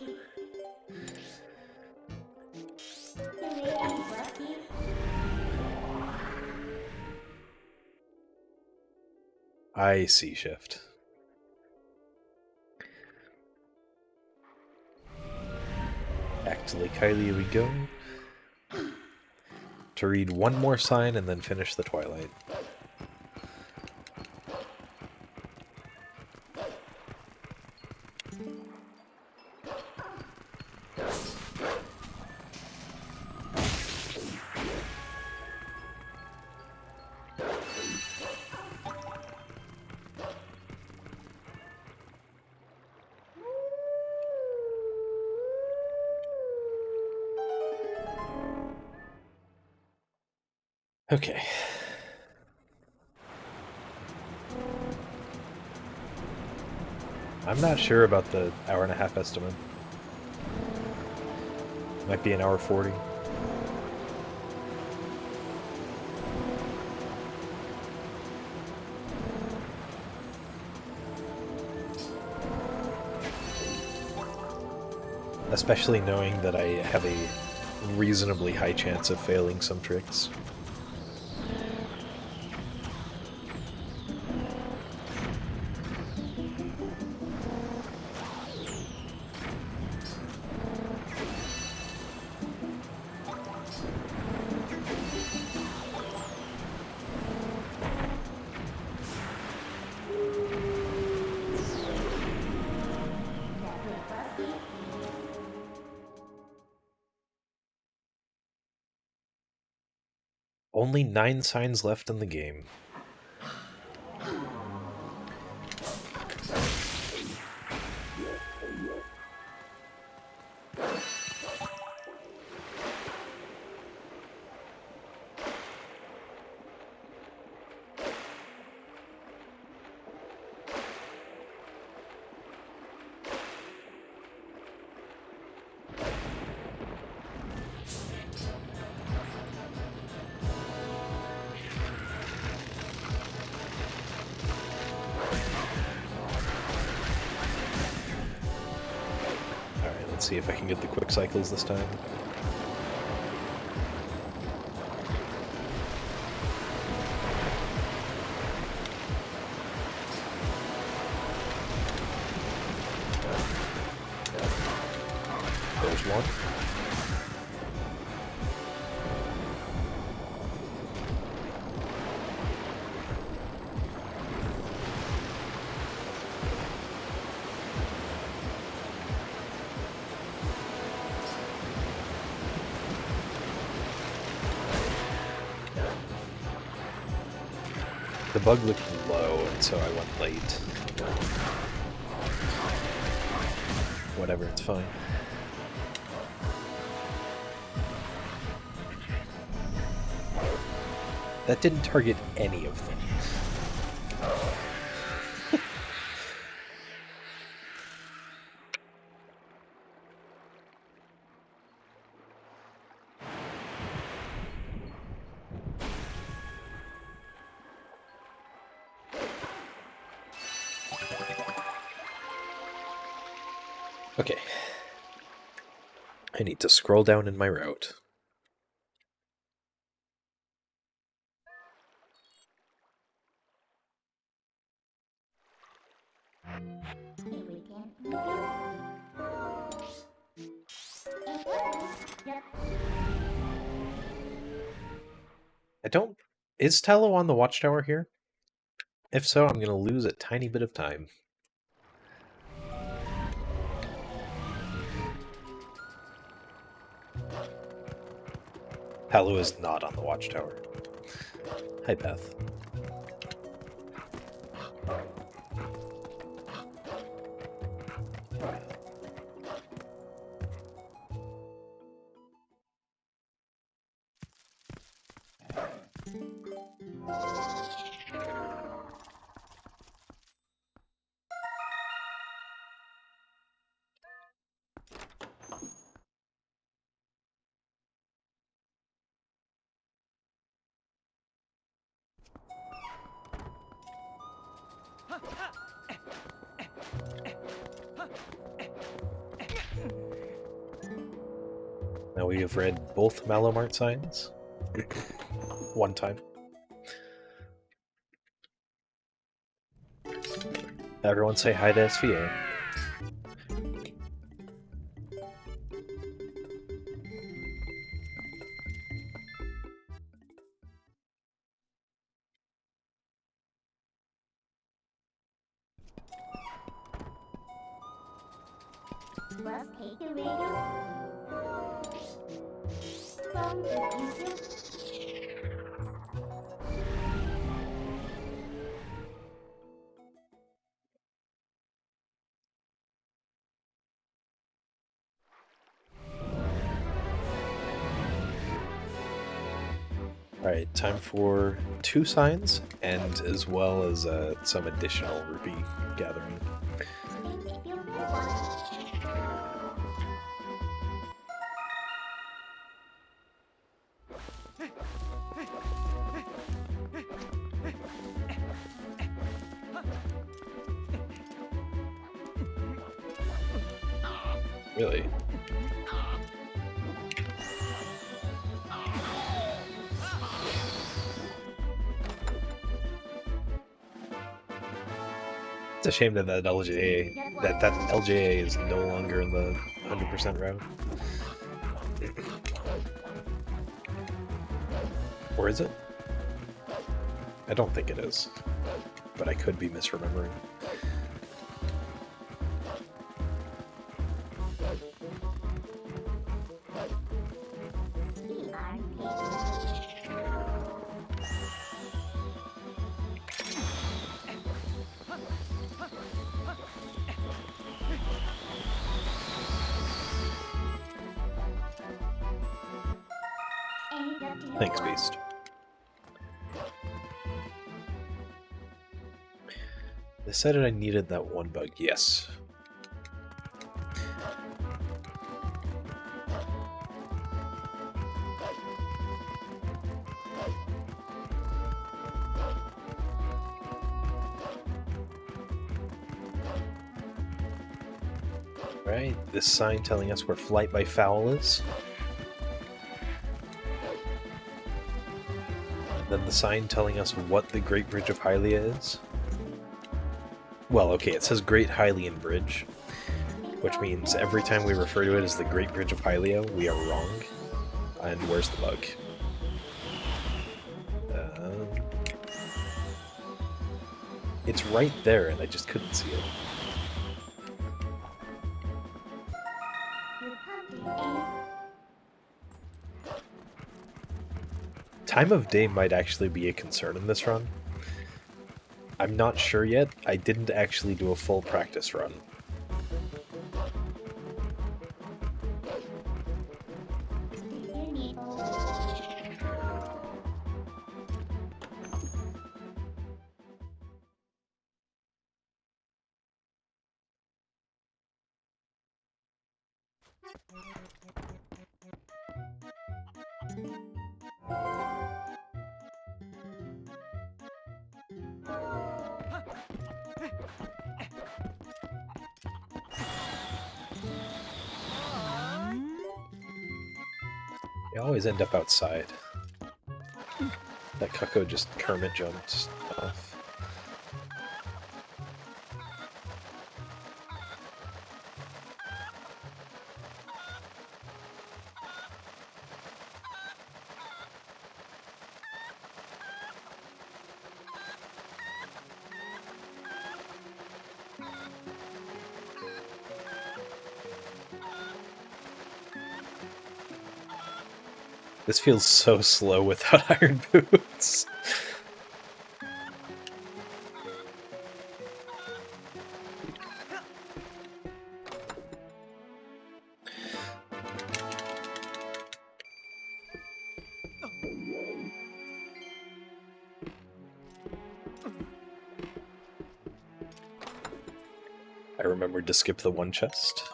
I see shift. Back to Lake Hylia we go. To read one more sign and then finish the Twilight. Okay. I'm not sure about the hour-and-a-half estimate. Might be an hour 40. Especially knowing that I have a reasonably high chance of failing some tricks. Only 9 signs left in the game. Let's see if I can get the quick cycles this time. There's one. The bug looked low, and so I went late. Whatever, it's fine. That didn't target any of them. Okay. I need to scroll down in my route. I don't... Is Tallow on the watchtower here? If so, I'm going to lose a tiny bit of time. Tallow is not on the watchtower. Hi, Beth. Now we have read both Malo Mart signs. One time. Everyone say hi to SVA. Must take the radio from the future. Alright, time for 2 signs, and as well as some additional rupee gathering. Really? It's a shame that that LJA is no longer in the 100% route. Or is it? I don't think it is, but I could be misremembering. Thanks, Beast. They said I needed that one bug. Yes. Right, this sign telling us where Flight by Foul is. Then the sign telling us what the Great Bridge of Hylia is. Well, okay, it says Great Hylian Bridge, which means every time we refer to it as the Great Bridge of Hylia, we are wrong. And where's the bug? It's right there, and I just couldn't see it. Time of day might actually be a concern in this run. I'm not sure yet. I didn't actually do a full practice run. They always end up outside. That Cucko just Kermit jumped off. This feels so slow without iron boots. I remembered to skip the one chest.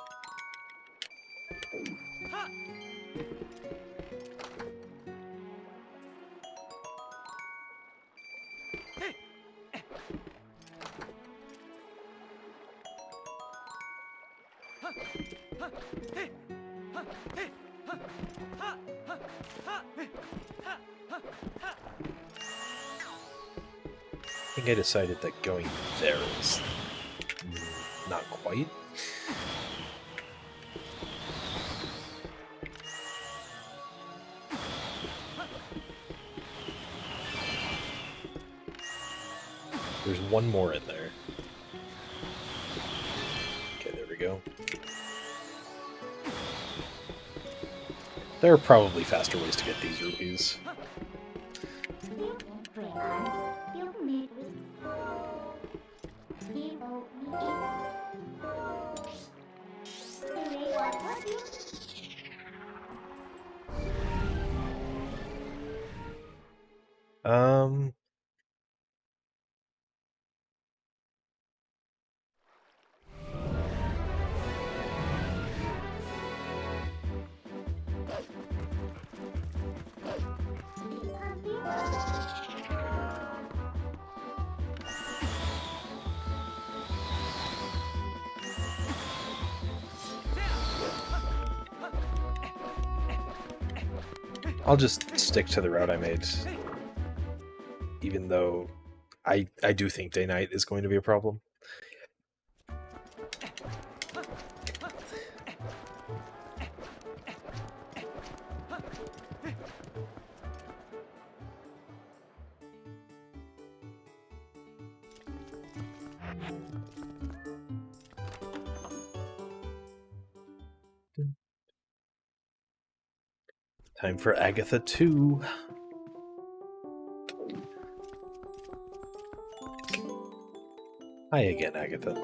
I think I decided that going there is not quite. There's one more in there. Okay, there we go. There are probably faster ways to get these rupees. Still in Twilight. Still made with. Still hold me in. Do they want you? Um... I'll just stick to the route I made. Even though I do think day-night is going to be a problem. Time for Agatha 2. Hi again, Agatha.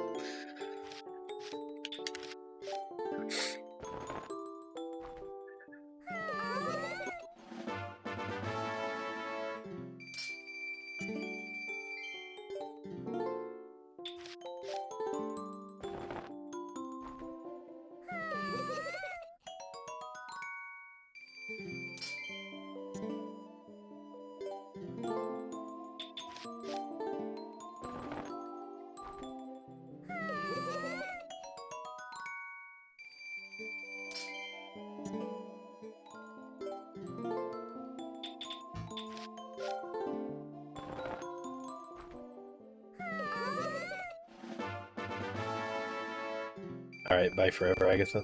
Alright, bye forever, Agatha.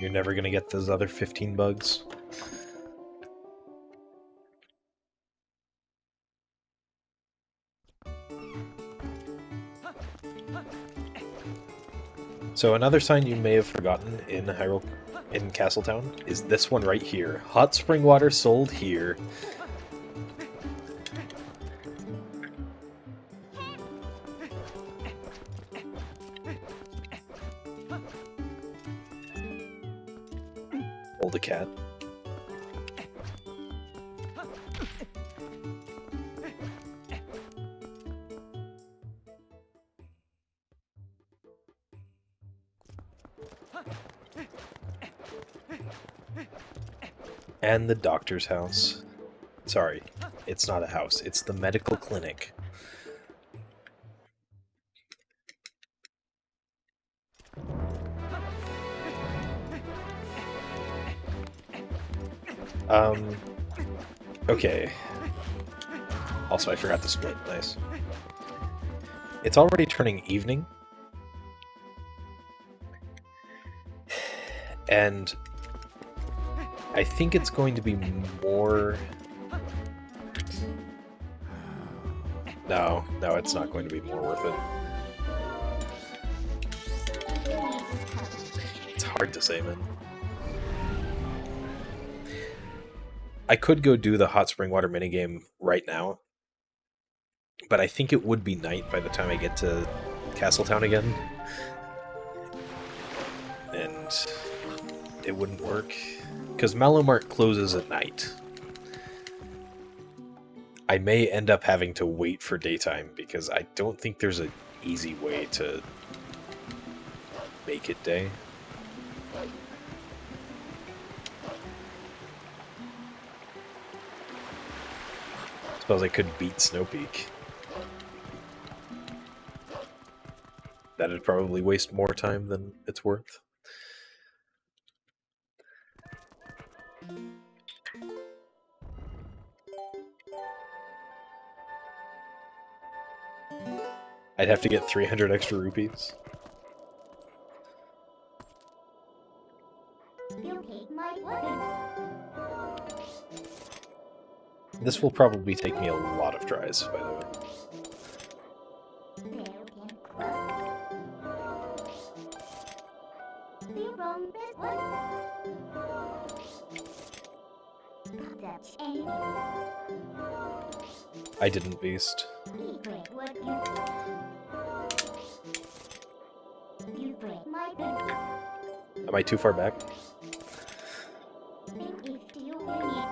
You're never gonna get those other 15 bugs. So another sign you may have forgotten in Castletown is this one right here. Hot spring water sold here. Hold a cat. And the doctor's house. Sorry, it's not a house, it's the medical clinic. Okay. Also, I forgot to split. Nice. It's already turning evening. And I think it's going to be more... No, it's not going to be more worth it. It's hard to say, man. I could go do the hot spring water minigame right now, but I think it would be night by the time I get to Castletown again. And it wouldn't work. Because Malo Mart closes at night. I may end up having to wait for daytime, because I don't think there's an easy way to make it day. Suppose I could beat Snow Peak. That'd probably waste more time than it's worth. I'd have to get 300 extra rupees. You take my word. This will probably take me a lot of tries, by the way. There can cross. You wrong this one. That's any. I didn't beast. Break what you break my bed. Am I too far back? If you need.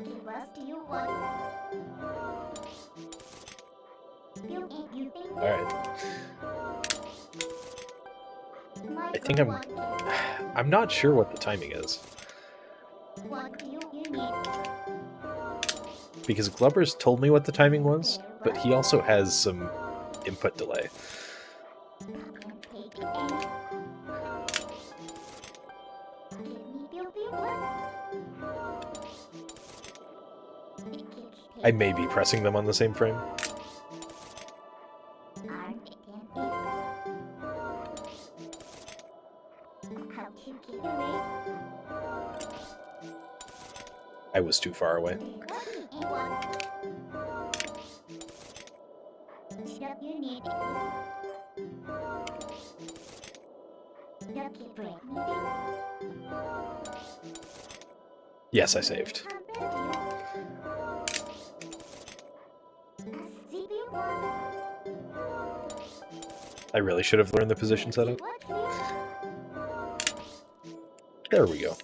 Give us do you want. You ain't you think. Alright. My I think good I'm not sure what the timing is. What do you need? Because Glubber's told me what the timing was, but he also has some input delay. Take any. Give me beauty one. I may be pressing them on the same frame. I was too far away. Yes, I saved. I really should have learned the position setup. There we go.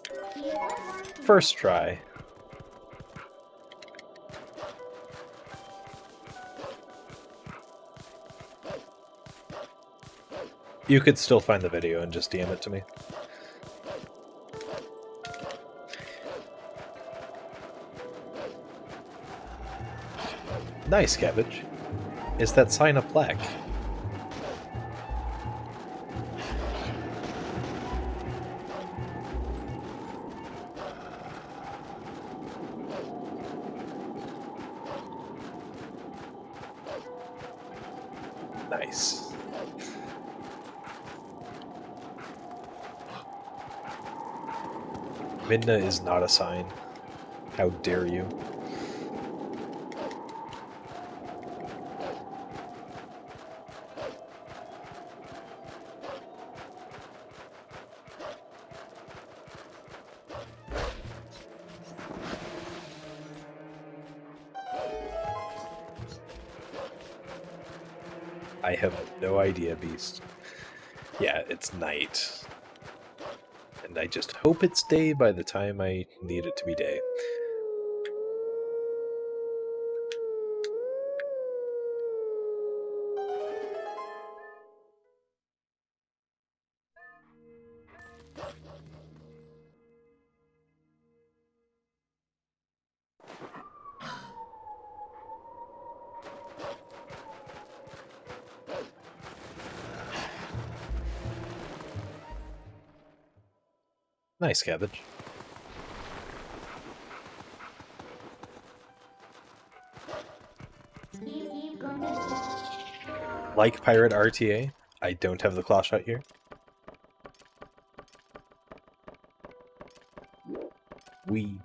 First try. You could still find the video and just DM it to me. Nice, Cabbage. Is that sign a plaque? Nice. Midna is not a sign. How dare you? I have no idea, Beast. Yeah, it's night. And I just hope it's day by the time I need it to be day. Nice, Cabbage. Like Pirate RTA, I don't have the claw shot here. We.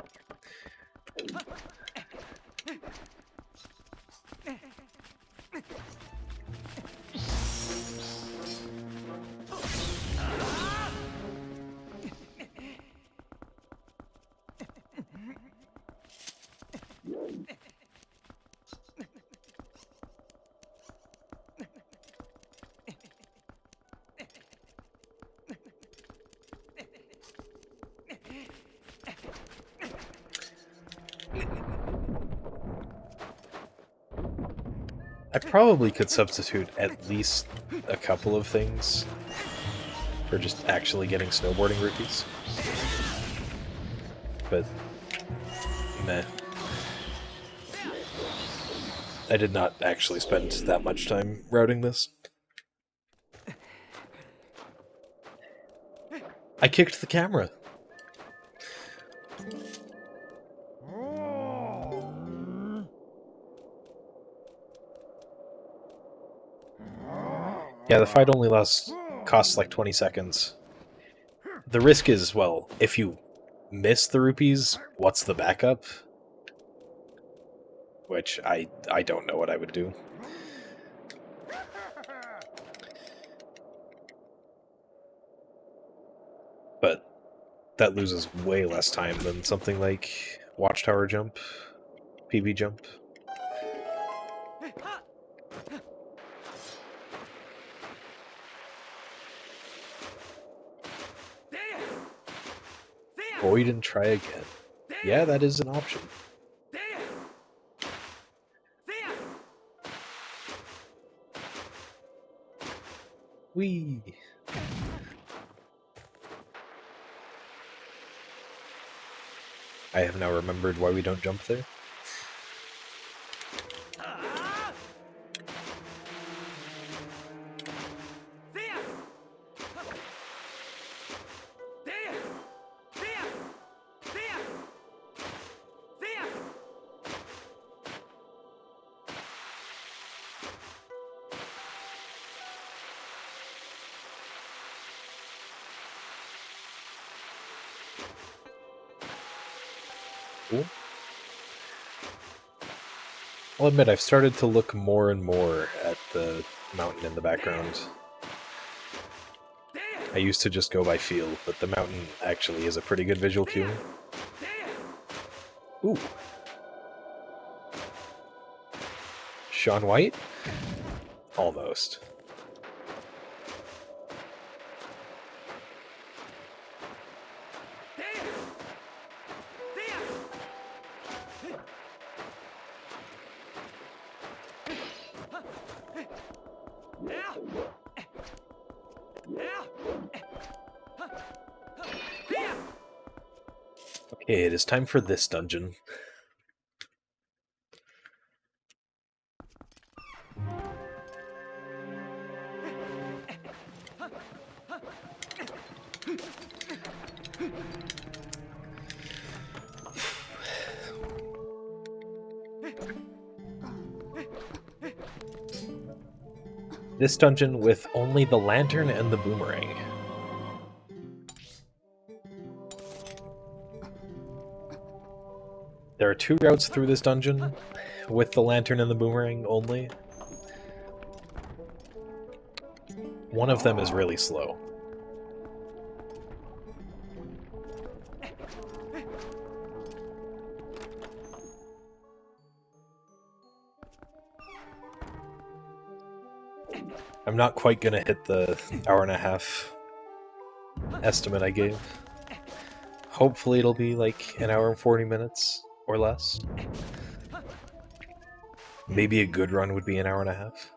I probably could substitute at least a couple of things for just actually getting snowboarding rupees. But, meh. I did not actually spend that much time routing this. I kicked the camera. Yeah, the fight only costs like 20 seconds. The risk is, well, if you miss the rupees, what's the backup? Which I don't know what I would do. But that loses way less time than something like Watchtower Jump, PB Jump. Void and try again. Yeah, that is an option. Whee! I have now remembered why we don't jump there. Cool. I'll admit, I've started to look more and more at the mountain in the background. I used to just go by feel, but the mountain actually is a pretty good visual cue. Ooh. Shaun White? Almost. Okay, it is time for this dungeon. This dungeon with only the lantern and the boomerang. There are 2 routes through this dungeon, with the lantern and the boomerang only. One of them is really slow. I'm not quite gonna hit the hour-and-a-half estimate I gave. Hopefully it'll be like an hour and 40 minutes or less. Maybe a good run would be an hour and a half.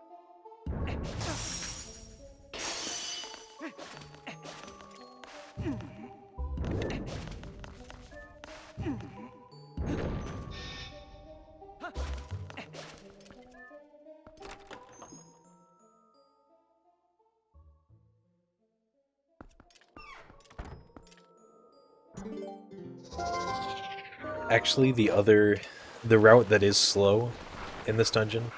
Actually, the route that is slow in this dungeon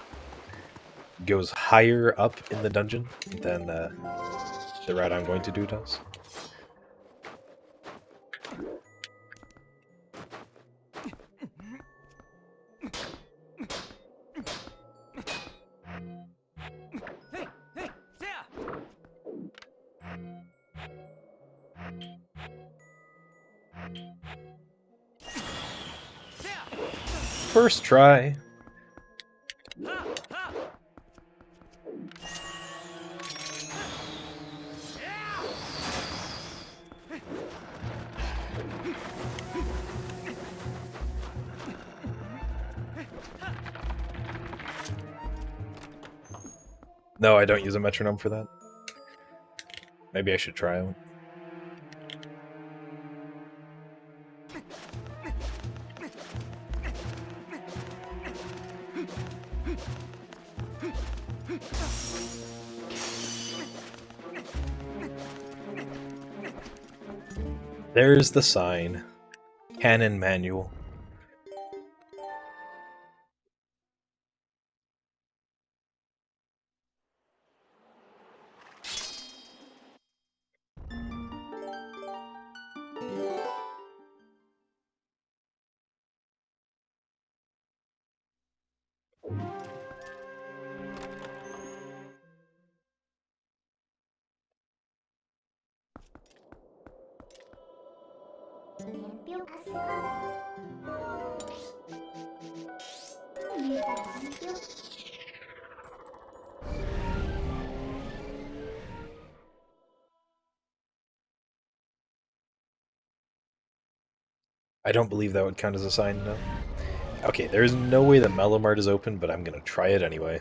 goes higher up in the dungeon than the route I'm going to do does. First try. No, I don't use a metronome for that. Maybe I should try one. There's the sign. Canon manual. I don't believe that would count as a sign, no. Okay, there's no way the Malo Mart is open, but I'm gonna try it anyway.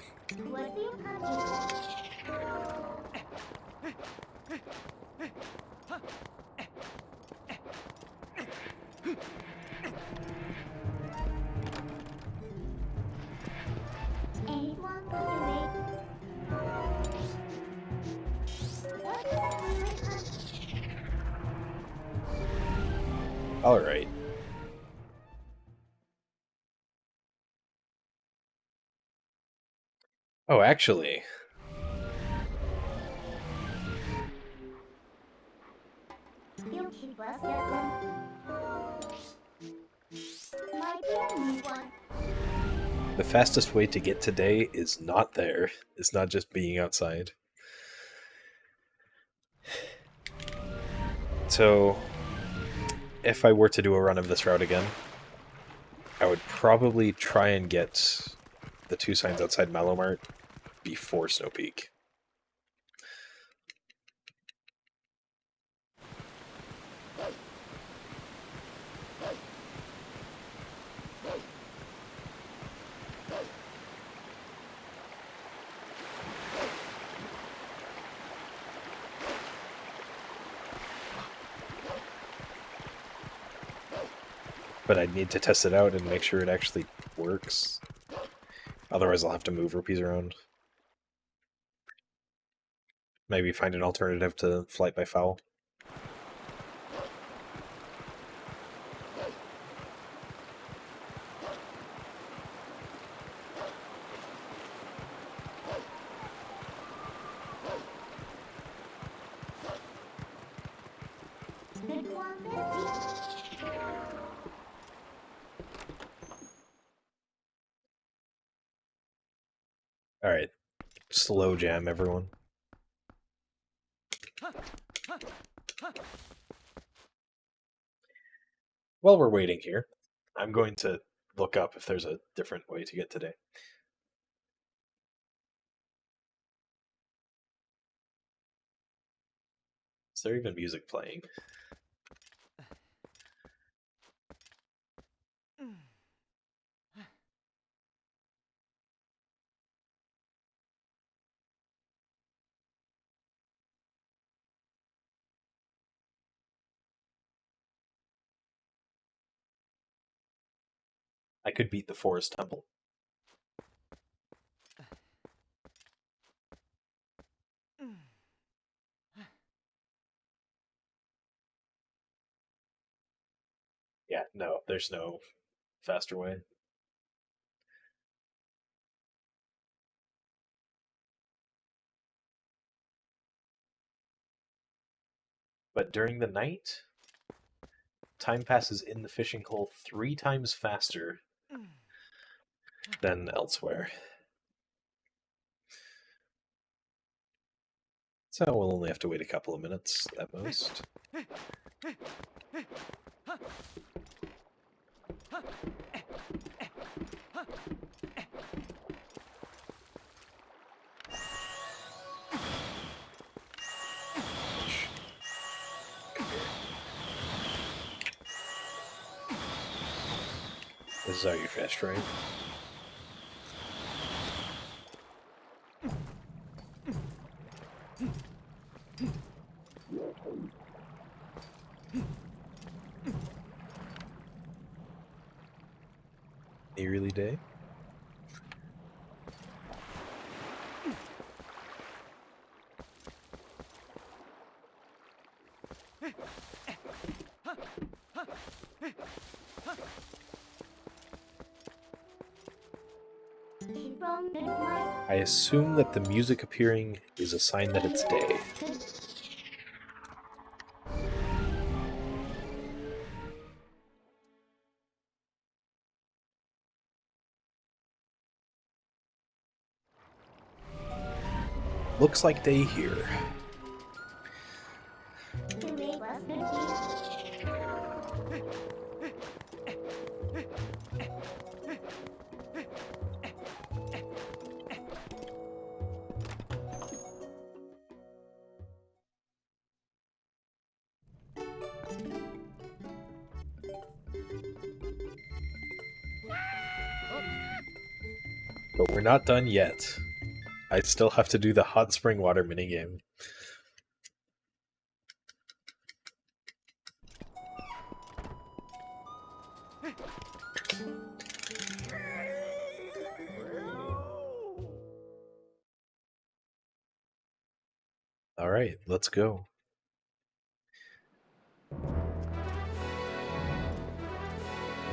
Alright. Oh, actually... The fastest way to get today is not there. It's not just being outside. So, if I were to do a run of this route again, I would probably try and get the 2 signs outside Malo Mart before Snow Peak. But I'd need to test it out and make sure it actually works. Otherwise I'll have to move rupees around. Maybe find an alternative to flight by foul. Alright. Slow jam, everyone. While we're waiting here, I'm going to look up if there's a different way to get today. Is there even music playing? I could beat the Forest Temple. Yeah, no, there's no faster way. But during the night, time passes in the fishing hole 3 times faster than elsewhere. So we'll only have to wait a couple of minutes at most. This is how you fast train. Early day. From midnight I assume that the music appearing is a sign that it's day. Looks like day here. to make us good. But we're not done yet. I still have to do the hot spring water minigame. Alright, let's go. The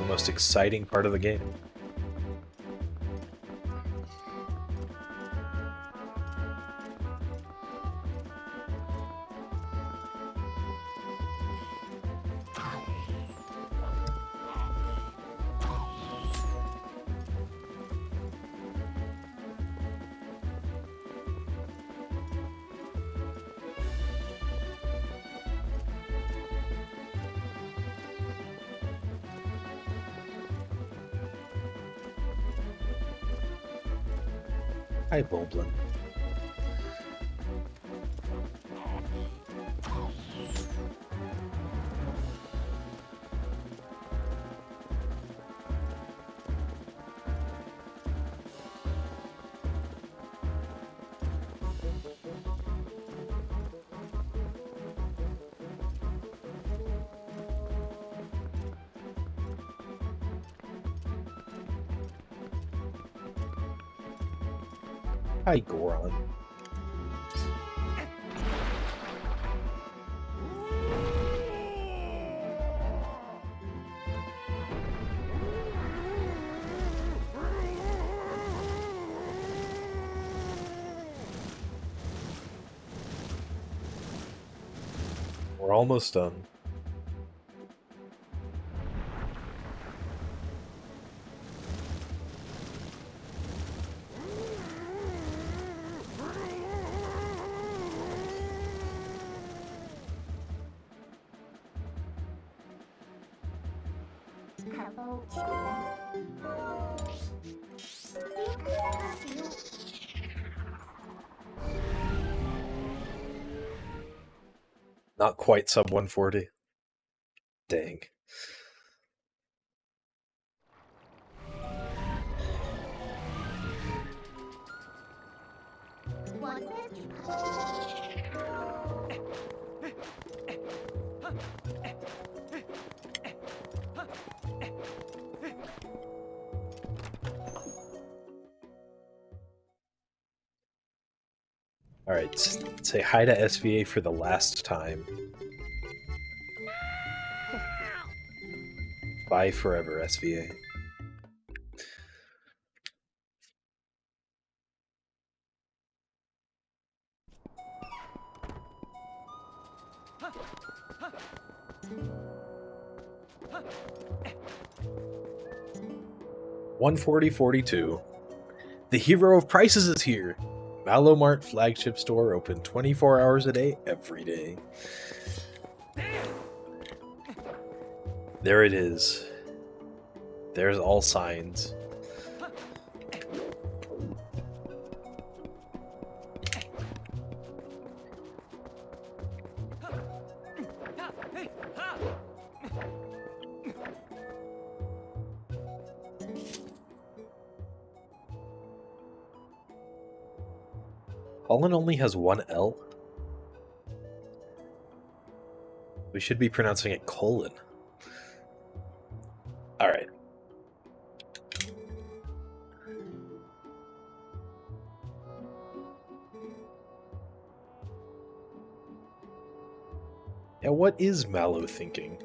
most exciting part of the game. Hi, Boblin. Hi, Goron. We're almost done. Not quite sub 140. Dang. Alright, say hi to SVA for the last time. Bye forever, SVA. $140.42. The hero of prices is here. Malo Mart flagship store open 24 hours a day, every day. There it is. There's all signs. Colin only has one L. We should be pronouncing it colon. Alright. Yeah, what is Malo thinking?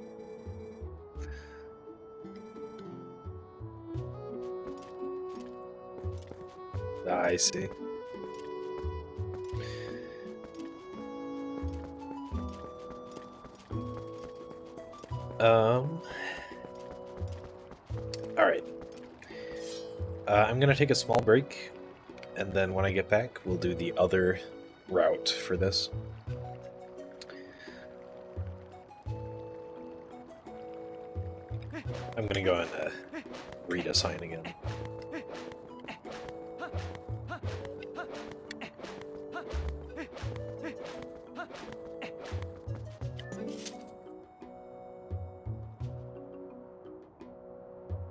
Ah, I see. Alright. I'm gonna take a small break, and then when I get back, we'll do the other route for this. I'm gonna go and read a sign again.